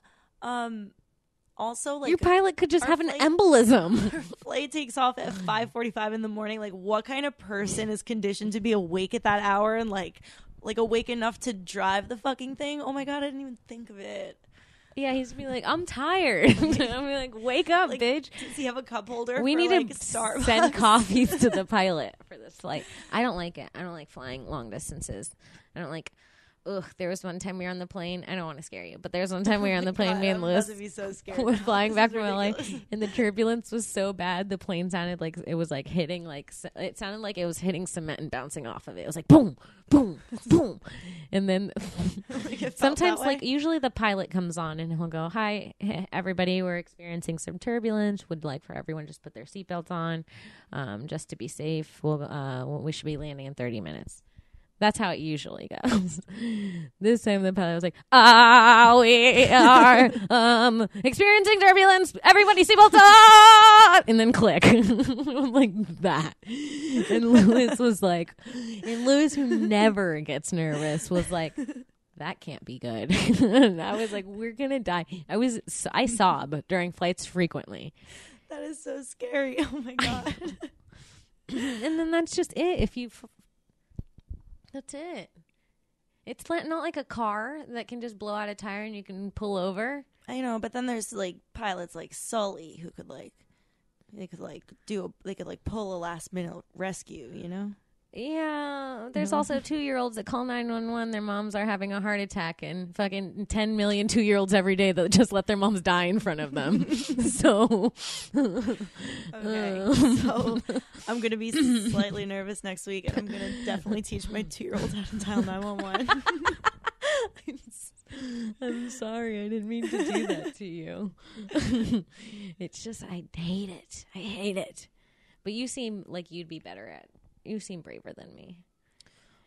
Also, like, Your pilot could just our have an flight- embolism. our flight takes off at 5:45 in the morning. Like, what kind of person is conditioned to be awake at that hour and like awake enough to drive the fucking thing? Oh my God, I didn't even think of it. Yeah, he's be like, I'm tired. I'm be like, wake up, Like, bitch. does he have a cup holder? We for, need like, to Starbucks? send coffees to the pilot for this flight. I don't like it. I don't like flying long distances. I don't like. There was one time we were on the plane. I don't want to scare you, but there was one time we were on the plane. God, Me and I'm Lewis about to be so scared were now. flying This back is from LA, ridiculous. and the turbulence was so bad. The plane sounded like it was like hitting it sounded like it was hitting cement and bouncing off of it. It was like boom, boom, boom, and then Like, it felt sometimes that way? like usually the pilot comes on and he'll go, hi everybody, we're experiencing some turbulence, would like for everyone just put their seatbelts on, just to be safe. We should be landing in 30 minutes. That's how it usually goes. This time the pilot was like, we are experiencing turbulence, everybody seatbelts on, and then click. Like that. And Lewis was like, who never gets nervous, was like, that can't be good. And I was like, we're going to die. I sob during flights frequently. That is so scary. Oh my God. And then that's just it. That's it. It's not like a car that can just blow out a tire and you can pull over. I know, but then there's like pilots like Sully who could pull a last minute rescue, you know? Yeah, there's also 2-year-olds that call 911. Their moms are having a heart attack, and fucking 10 million 2-year-olds every day that just let their moms die in front of them. So, okay. So I'm gonna be slightly nervous next week, and I'm gonna definitely teach my 2-year-old how to dial 911. I'm sorry, I didn't mean to do that to you. It's just I hate it. But you seem like you'd be better at. You seem braver than me.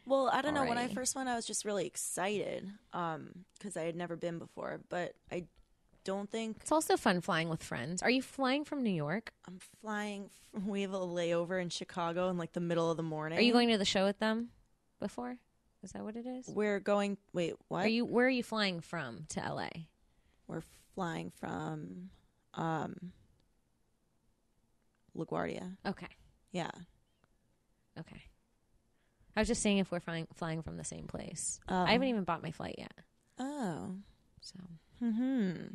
Well, I don't know. When I first went, I was just really excited because I had never been before. But I don't think... It's also fun flying with friends. Are you flying from New York? I'm flying... We have a layover in Chicago in like the middle of the morning. Are you going to the show with them before? Is that what it is? We're going... Wait, what? Where are you flying from to LA? We're flying from LaGuardia. Okay. Yeah. Okay. I was just saying if we're flying from the same place. Oh. I haven't even bought my flight yet. Oh. So. Anyways.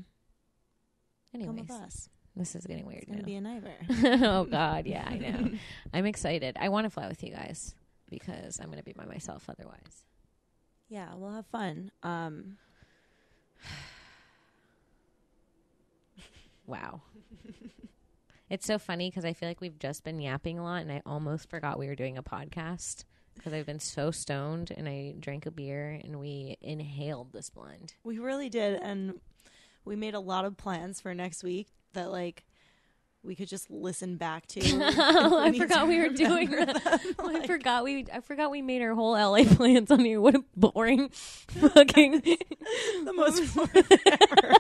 Come with us. This is getting weird. It's going to be a nightmare. Oh, God. Yeah, I know. I'm excited. I want to fly with you guys because I'm going to be by myself otherwise. Yeah, we'll have fun. Wow. It's so funny because I feel like we've just been yapping a lot and I almost forgot we were doing a podcast because I've been so stoned and I drank a beer and we inhaled this blend. We really did. And we made a lot of plans for next week that like we could just listen back to. I forgot we were doing that. I forgot we made our whole LA plans on here. What a boring fucking the most boring ever.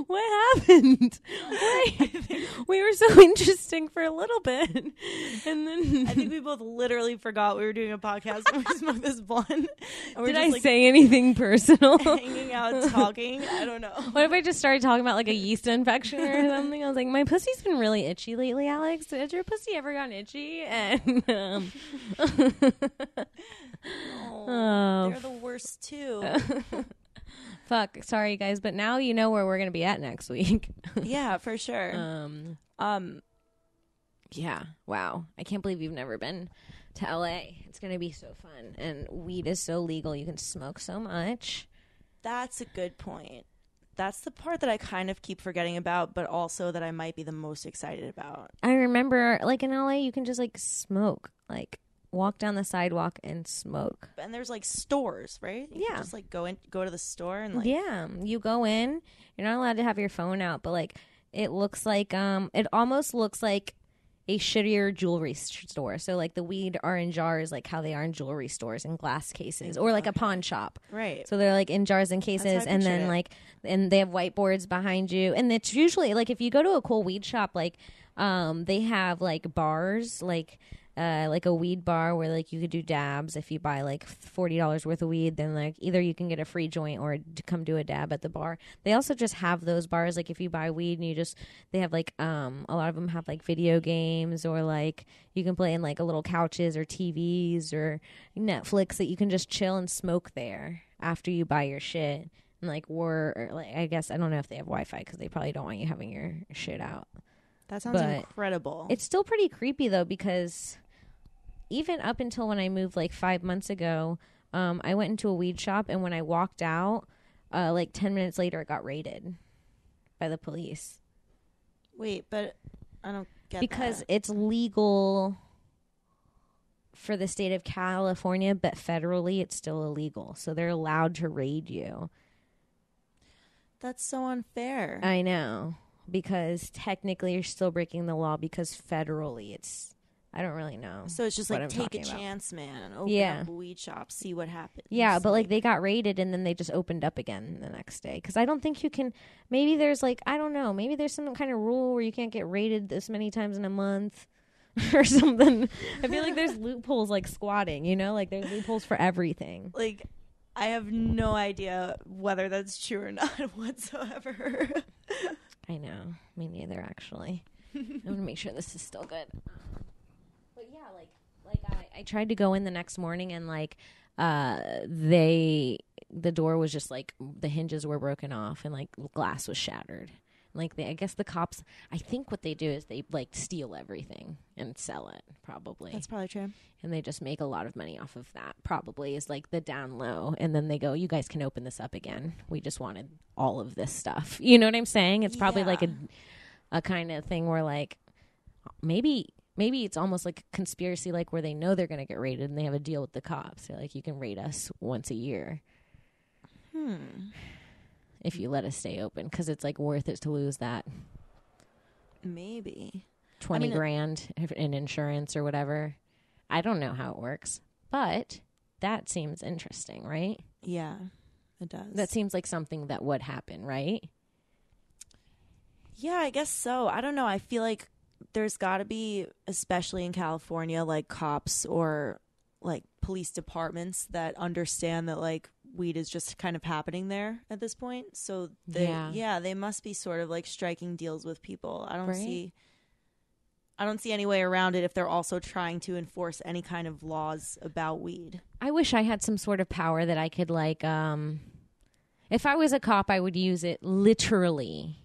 What happened? We were so interesting for a little bit, and then I think we both literally forgot we were doing a podcast when we smoked this blunt. Did I say anything personal? Hanging out, talking. I don't know. What if I just started talking about like a yeast infection or something? I was like, my pussy's been really itchy lately, Alex. Has your pussy ever gotten itchy? And they're the worst too. Fuck, sorry guys, but now you know where we're gonna be at next week. Yeah, for sure. Yeah, wow. I can't believe you've never been to LA. It's gonna be so fun, and weed is so legal. You can smoke so much. That's a good point. That's the part that I kind of keep forgetting about, but also that I might be the most excited about. I remember, like in LA, you can just like smoke, like walk down the sidewalk and smoke. And there's like stores, right? You can just like go to the store and like you go in. You're not allowed to have your phone out, but like it looks like it almost looks like a shittier jewelry store. So like the weed are in jars, like how they are in jewelry stores in glass cases, or like a pawn shop. Right. So they're like in jars and cases, and then like and they have whiteboards behind you, and it's usually like if you go to a cool weed shop, like they have like bars, like a weed bar where like you could do dabs. If you buy like $40 worth of weed, then like either you can get a free joint or come do a dab at the bar. They also just have those bars, like if you buy weed and they have like a lot of them have like video games, or like you can play in like a little couches or TVs or Netflix that you can just chill and smoke there after you buy your shit. And like I guess I don't know if they have Wi-Fi because they probably don't want you having your shit out. That sounds incredible. It's still pretty creepy though, because even up until when I moved like 5 months ago, I went into a weed shop, and when I walked out, like 10 minutes later, it got raided by the police. Wait, but I don't get because that. It's legal for the state of California, but federally it's still illegal. So they're allowed to raid you. That's so unfair. I know, because technically you're still breaking the law, because federally it's... I don't really know. So it's just like take a chance, man. Open up a weed shop, see what happens. Yeah, but like they got raided and then they just opened up again the next day. Because I don't think you can. Maybe there's like, I don't know. Maybe there's some kind of rule where you can't get raided this many times in a month. or something. I feel like there's loopholes like squatting, you know, like there's loopholes for everything. Like, I have no idea whether that's true or not whatsoever. I know. Me neither, actually. I want to make sure this is still good. But yeah, I tried to go in the next morning and like the door was just like the hinges were broken off and like glass was shattered. Like I guess the cops, I think what they do is they like steal everything and sell it, probably. That's probably true. And they just make a lot of money off of that, probably, is like the down low. And then they go, you guys can open this up again. We just wanted all of this stuff. You know what I'm saying? It's probably like a kind of thing where like maybe it's almost like a conspiracy, like where they know they're going to get raided and they have a deal with the cops. They're like, you can raid us once a year. If you let us stay open, because it's like worth it to lose that maybe 20 grand in insurance or whatever. I don't know how it works, but that seems interesting, right? Yeah, it does. That seems like something that would happen, right? Yeah, I guess so. I don't know. I feel like there's got to be, especially in California, like cops or like police departments that understand that like weed is just kind of happening there at this point. So they must be sort of like striking deals with people. I don't see any way around it if they're also trying to enforce any kind of laws about weed. I wish I had some sort of power that I could like if I was a cop, I would use it literally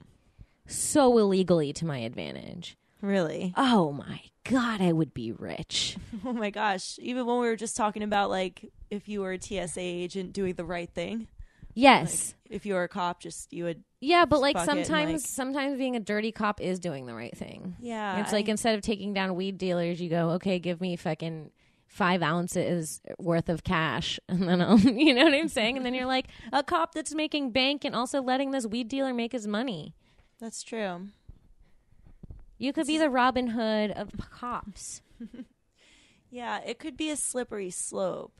so illegally to my advantage. Really? Oh my God, I would be rich. Oh my gosh. Even when we were just talking about like if you were a TSA agent doing the right thing. Yes. Like, if you were a cop, just you would. Yeah, but like sometimes being a dirty cop is doing the right thing. Yeah. It's like instead of taking down weed dealers, you go, okay, give me fucking 5 ounces worth of cash. And then I'll, you know what I'm saying? And then you're like a cop that's making bank and also letting this weed dealer make his money. That's true. You could be the Robin Hood of cops. Yeah, it could be a slippery slope.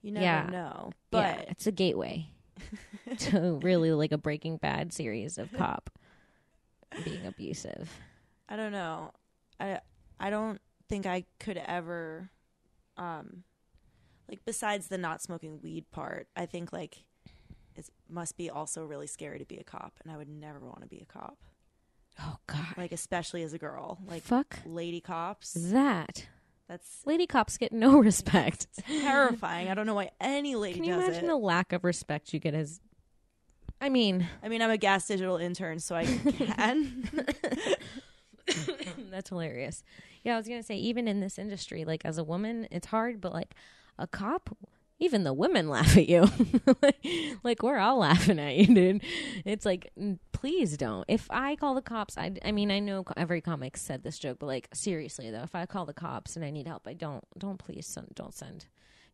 You never know. But it's a gateway to really like a Breaking Bad series of cop being abusive. I don't know. I don't think I could ever like besides the not smoking weed part, I think like it must be also really scary to be a cop, and I would never want to be a cop. Oh God! Like especially as a girl, like fuck lady cops. That's lady cops get no respect. It's terrifying. I don't know why any lady does it. Can you imagine the lack of respect you get as? I mean, I'm a gas digital intern, so I can. That's hilarious. Yeah, I was gonna say even in this industry, like as a woman, it's hard, but like a cop. Even the women laugh at you. Like, we're all laughing at you, dude. It's like, please don't. If I call the cops, I mean, I know every comic said this joke, but like, seriously though, if I call the cops and I need help, don't send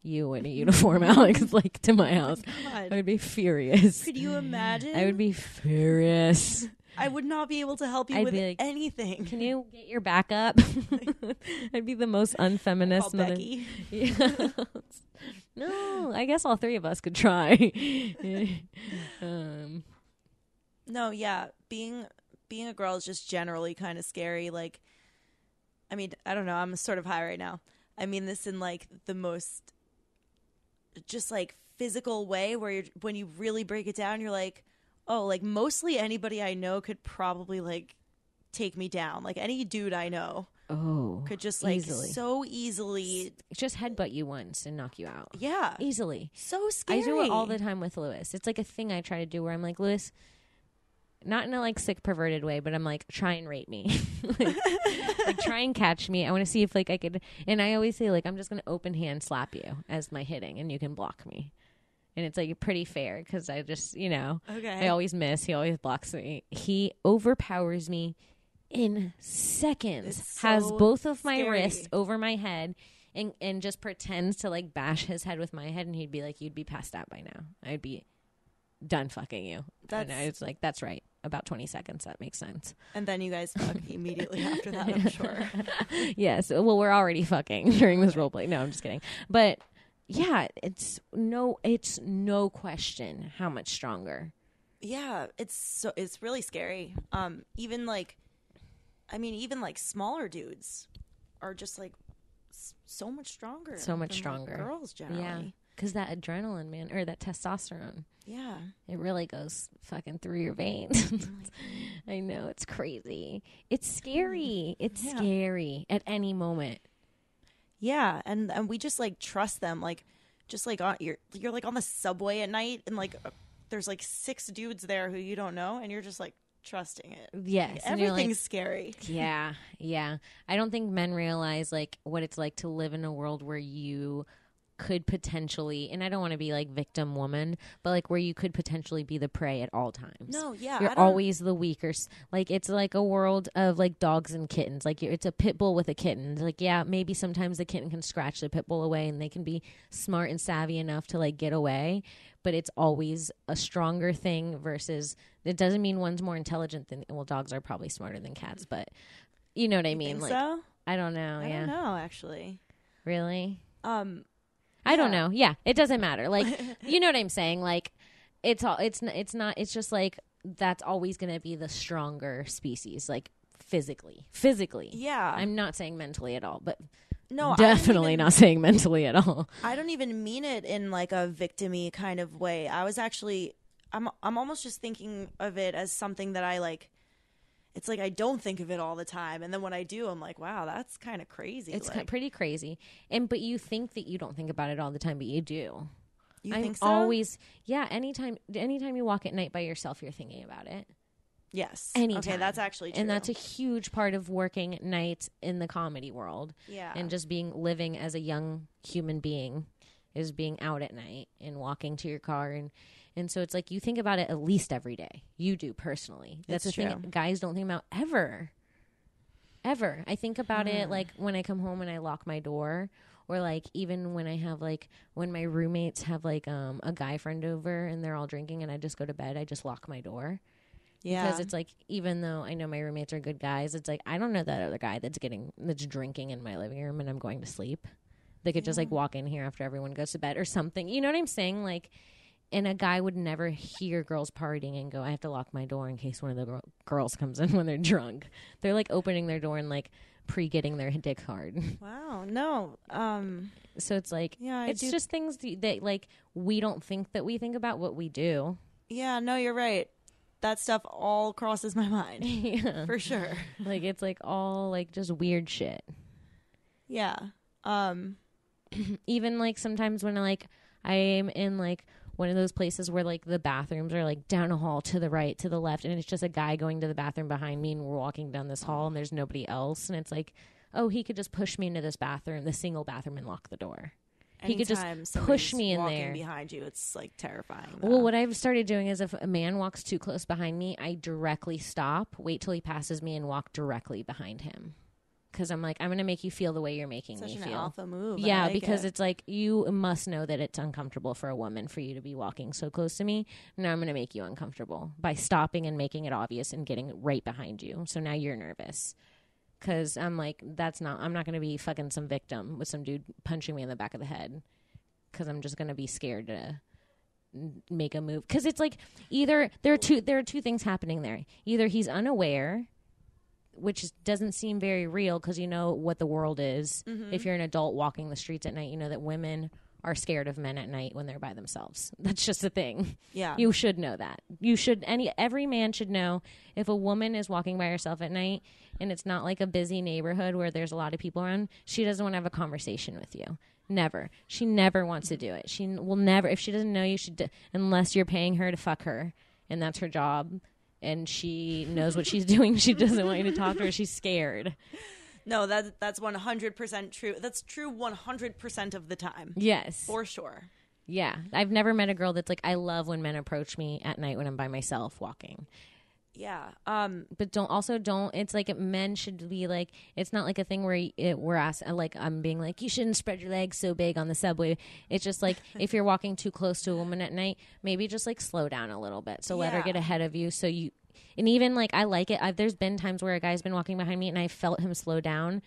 you in a uniform, Alex, like to my house. I would be furious. Could you imagine? I would be furious. I would not be able to help you with anything. Can you get your back up? I'd be the most unfeminist. Becky. Yeah. No, I guess all three of us could try. No, yeah. Being a girl is just generally kind of scary. Like, I mean, I don't know. I'm sort of high right now. I mean this in like the most just like physical way where when you really break it down, you're like, oh, like mostly anybody I know could probably like take me down. Like any dude I know could just like so easily just headbutt you once and knock you out. Yeah. Easily. So scary. I do it all the time with Lewis. It's like a thing I try to do where I'm like, Lewis, not in a like sick perverted way, but I'm like, try and rape me. like try and catch me. I want to see if like I could, and I always say like, I'm just going to open hand slap you as my hitting and you can block me. And it's like pretty fair because I just, you know, I always miss. He always blocks me. He overpowers me in seconds. So has both of my wrists over my head and just pretends to like bash his head with my head. And he'd be like, you'd be passed out by now. I'd be done fucking you. And I was like, that's right. About 20 seconds. That makes sense. And then you guys fuck immediately after that, I'm sure. Yes. Well, we're already fucking during this role play. No, I'm just kidding. But yeah, it's no question how much stronger. Yeah, it's really scary. Even like smaller dudes are just like so much stronger. So much than, stronger. Like, girls generally. Yeah. Because that adrenaline, man, or that testosterone. Yeah. It really goes fucking through your veins. I know, it's crazy. It's scary. It's scary at any moment. Yeah, and we just like trust them, like just like you're like on the subway at night, and like there's like 6 dudes there who you don't know, and you're just like trusting it. Yes, like, everything's scary. Yeah. I don't think men realize like what it's like to live in a world where you could potentially, and I don't want to be like victim woman, but like where you could potentially be the prey at all times. No, yeah, you're always the weaker. Like it's like a world of like dogs and kittens. Like it's a pit bull with a kitten. Like yeah, maybe sometimes the kitten can scratch the pit bull away, and they can be smart and savvy enough to like get away. But it's always a stronger thing versus. It doesn't mean one's more intelligent than. Well, dogs are probably smarter than cats, but you know what I mean. Think like so? I don't know. I don't know actually. Really? I don't know. Yeah, it doesn't matter. Like, you know what I'm saying? Like, it's just like that's always going to be the stronger species, like physically. Yeah. I'm not saying mentally at all, but no, definitely not saying mentally at all. I don't even mean it in like a victim-y kind of way. I was actually, I'm almost just thinking of it as something that I like. It's like I don't think of it all the time, and then when I do, I'm like, "Wow, that's kind of crazy." It's like, pretty crazy, but you think that you don't think about it all the time, but you do. You think so? Always, yeah. Anytime you walk at night by yourself, you're thinking about it. Yes. Anytime. Okay, that's actually true, and that's a huge part of working nights in the comedy world. Yeah, and just living as a young human being is being out at night and walking to your car and so it's like you think about it at least every day. You do personally. That's the thing guys don't think about ever. I think about it like when I come home and I lock my door, or like even when I have like when my roommates have like a guy friend over and they're all drinking and I just go to bed, I just lock my door. Yeah. Because it's like even though I know my roommates are good guys, it's like I don't know that other guy that's drinking in my living room and I'm going to sleep. They could just like walk in here after everyone goes to bed or something. You know what I'm saying? Like, and a guy would never hear girls partying and go, I have to lock my door in case one of the girls comes in when they're drunk. They're like opening their door and like pre-getting their dick hard. Wow. No. So it's like, it's just things that like we don't think that we think about what we do. Yeah, no, you're right. That stuff all crosses my mind. Yeah. For sure. Like it's like all like just weird shit. Yeah. Even like sometimes when like I'm in like one of those places where like the bathrooms are like down a hall to the right, to the left, and it's just a guy going to the bathroom behind me and we're walking down this hall and there's nobody else, and it's like, oh, he could just push me into this bathroom, the single bathroom, and lock the door. He could just push me in there. Behind you, it's like terrifying. Though. Well, what I've started doing is if a man walks too close behind me, I directly stop, wait till he passes me, and walk directly behind him. Because I'm like, I'm going to make you feel the way you're making me feel. Such an alpha move. Yeah, because it's like, you must know that it's uncomfortable for a woman for you to be walking so close to me. Now I'm going to make you uncomfortable by stopping and making it obvious and getting right behind you. So now you're nervous. Because I'm like, I'm not going to be fucking some victim with some dude punching me in the back of the head. Because I'm just going to be scared to make a move. Because it's like, either, there are two things happening there. Either he's unaware, which doesn't seem very real because you know what the world is. Mm-hmm. If you're an adult walking the streets at night, you know that women are scared of men at night when they're by themselves. That's just a thing. Yeah. You should know that. Every man should know if a woman is walking by herself at night and it's not like a busy neighborhood where there's a lot of people around, she doesn't want to have a conversation with you. Never. She never wants to do it. She will never, if she doesn't know you, unless you're paying her to fuck her and that's her job. And she knows what she's doing. She doesn't want you to talk to her. She's scared. No, that's 100% true. That's true 100% of the time. Yes. For sure. Yeah. I've never met a girl that's like, I love when men approach me at night when I'm by myself walking. Yeah. But don't. It's like men should be like. It's not like a thing where we're asked. Like I'm being like, you shouldn't spread your legs so big on the subway. It's just like if you're walking too close to a woman at night, maybe just like slow down a little bit. So let her get ahead of you. So you, and even like I like it. There's been times where a guy's been walking behind me and I felt him slow down.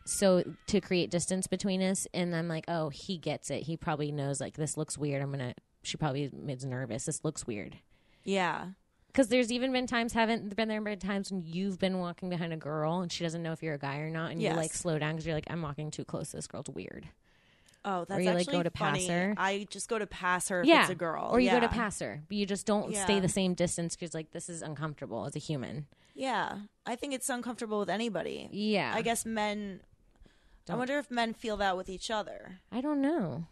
So to create distance between us, and I'm like, oh, he gets it. He probably knows like this looks weird. She probably is nervous. This looks weird. Yeah. Because there's even been times, haven't been there been times when you've been walking behind a girl and she doesn't know if you're a guy or not, and you like slow down because you're like, I'm walking too close. This girl's weird. Oh, that's or you actually like go to funny. pass her. I just go to pass her if it's a girl. Or you go to pass her, but you just don't Yeah. stay the same distance because like this is uncomfortable as a human. Yeah, I think it's uncomfortable with anybody. Yeah, I guess men. I wonder if men feel that with each other. I don't know.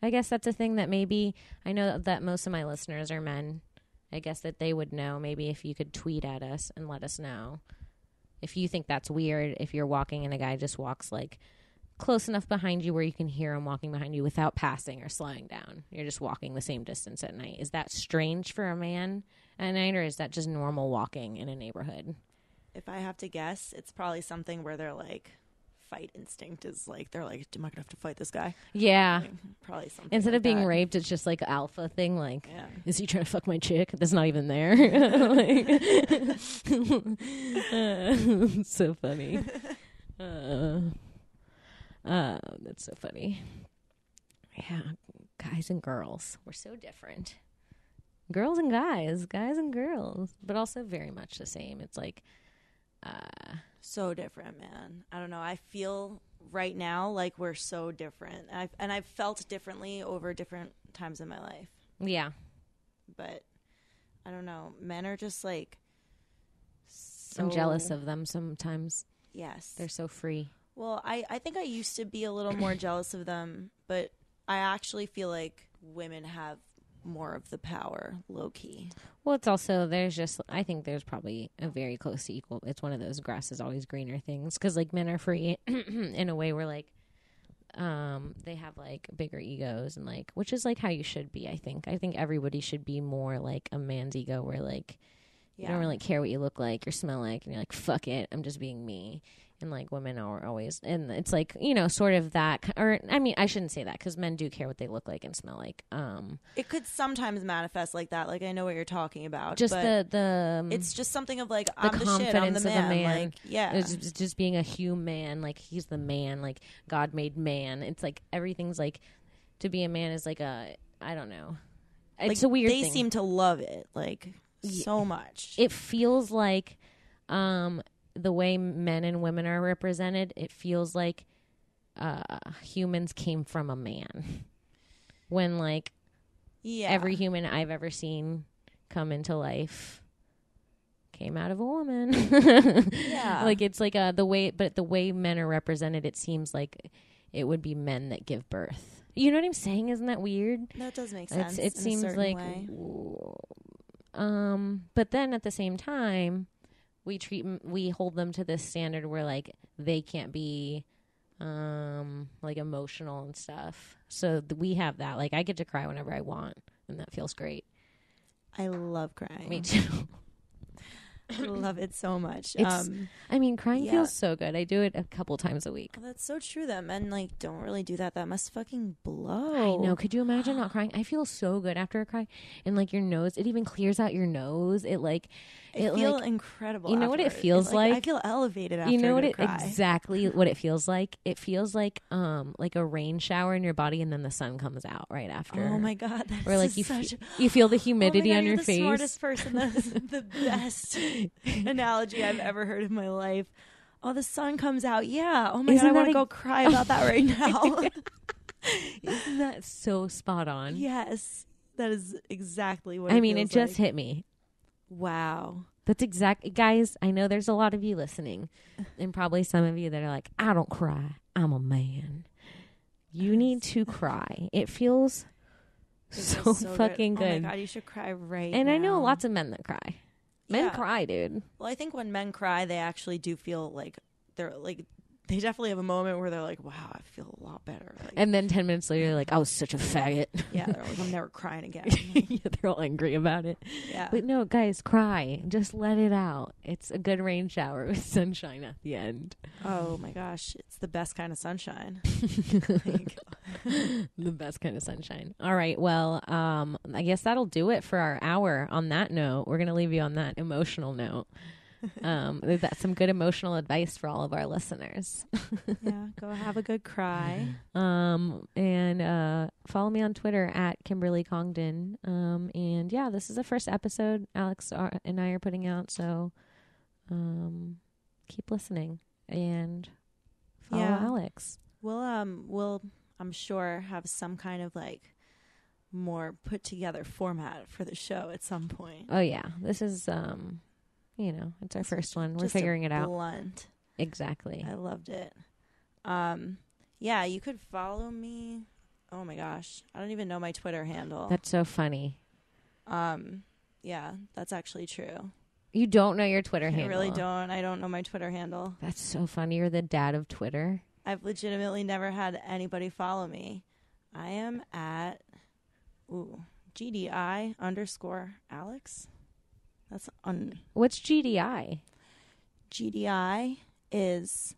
I guess that's a thing that maybe I know that most of my listeners are men. I guess that they would know. Maybe if you could tweet at us and let us know if you think that's weird. If you're walking and a guy just walks like close enough behind you where you can hear him walking behind you without passing or slowing down. You're just walking the same distance at night. Is that strange for a man at night, or is that just normal walking in a neighborhood? If I have to guess, it's probably something where they're like, fight instinct is like, they're like, am I gonna have to fight this guy? Yeah. Like, probably something. Instead like of being that. raped, it's just like alpha thing. Like, Yeah. is he trying to fuck my chick? That's not even there. Like, so funny. That's so funny. Yeah, guys and girls, we're so different. Girls and guys and girls, but also very much the same. It's like, so different, man. I don't know. I feel right now like we're so different, and I've felt differently over different times in my life. yeah, But I don't know. Men are just like. So, I'm jealous of them sometimes. Yes, They're so free. Well, I think I used to be a little more jealous of them, but I actually feel like women have more of the power, low key. Well, it's also, I think there's probably a very close to equal. It's one of those grass is always greener things. Because, like, men are free in a way where, like, they have, like, bigger egos and, like, which is, like, how you should be, I think. I think everybody should be more, like, a man's ego where, like, you don't really care what you look like or smell like. And you're like, fuck it, I'm just being me. And, like, women are always, and it's, like, you know, sort of that, or, I mean, I shouldn't say that, because men do care what they look like and smell like. It could sometimes manifest like that. Like, I know what you're talking about. Just but the it's just something of, like, I'm the shit, I'm the confidence man. of the man. Like, yeah. It's just being a human, like, he's the man, like, God made man. It's, like, everything's, like, to be a man is, like, I don't know. It's like, a weird they thing. seem to love it, like, so much. It feels like, the way men and women are represented, it feels like humans came from a man. When, like, every human I've ever seen come into life came out of a woman. Yeah. Like, it's like the way men are represented, it seems like it would be men that give birth. You know what I'm saying? Isn't that weird? That does make sense. It seems like, but then at the same time, we hold them to this standard where, like, they can't be like emotional and stuff. So we have that. Like, I get to cry whenever I want, and that feels great. I love crying. Me too. I love it so much. I mean, crying feels so good. I do it a couple times a week. Well, that's so true that men, like, don't really do that. That must fucking blow. I know. Could you imagine not crying? I feel so good after a cry. And, like, your nose, it even clears out your nose. It feel like, incredible. You know what it afterwards. feels like? I feel elevated after you know what a cry. exactly what it feels like? It feels like a rain shower in your body, and then the sun comes out right after. Oh my god! That's or, like, you feel the humidity on your you're the face. Smartest person. That's the best analogy I've ever heard in my life. Oh, the sun comes out. Yeah. Oh my god! I want to go cry about that right now. Isn't that so spot on? Yes, that is exactly what. I mean, feels it just like. hit me. Wow. That's exact, guys. I know there's a lot of you listening, and probably some of you that are like, "I don't cry. I'm a man." You need to cry. It feels so fucking good. Oh my god, you should cry right and now. I know lots of men that cry. Men cry, dude. Well, I think when men cry, they actually do feel like they're like. They definitely have a moment where they're like, wow, I feel a lot better. Like, And then 10 minutes later, they're like, I was such a faggot. yeah, they're like, I'm never crying again. Yeah, they're all angry about it. Yeah. But no, guys, cry. Just let it out. It's a good rain shower with sunshine at the end. Oh my gosh, it's the best kind of sunshine. The best kind of sunshine. All right, well, I guess that'll do it for our hour. On that note, we're going to leave you on that emotional note. That's some good emotional advice for all of our listeners. Yeah, go have a good cry. And follow me on Twitter at Kimberly Congdon. And yeah, this is the first episode Alex and I are putting out, so keep listening and follow Alex. We'll I'm sure have some kind of like more put together format for the show at some point. Oh yeah, this is it's our first one. We're figuring it out. Blunt. Exactly. I loved it. Yeah, you could follow me. Oh my gosh, I don't even know my Twitter handle. That's so funny. Yeah, that's actually true. You don't know your Twitter handle? I really don't. I don't know my Twitter handle. That's so funny. You're the dad of Twitter. I've legitimately never had anybody follow me. I am at GDI_Alex. That's What's GDI? GDI is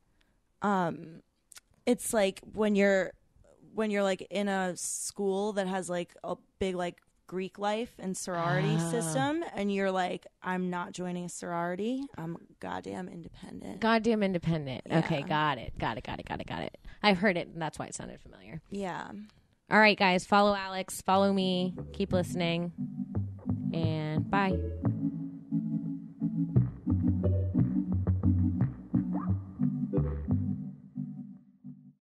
it's like when you're like in a school that has like a big like Greek life and sorority system, and you're like, I'm not joining a sorority. I'm goddamn independent. Yeah. Okay, got it. I've heard it, and that's why it sounded familiar. Yeah. All right, guys, follow Alex, follow me, keep listening, and bye.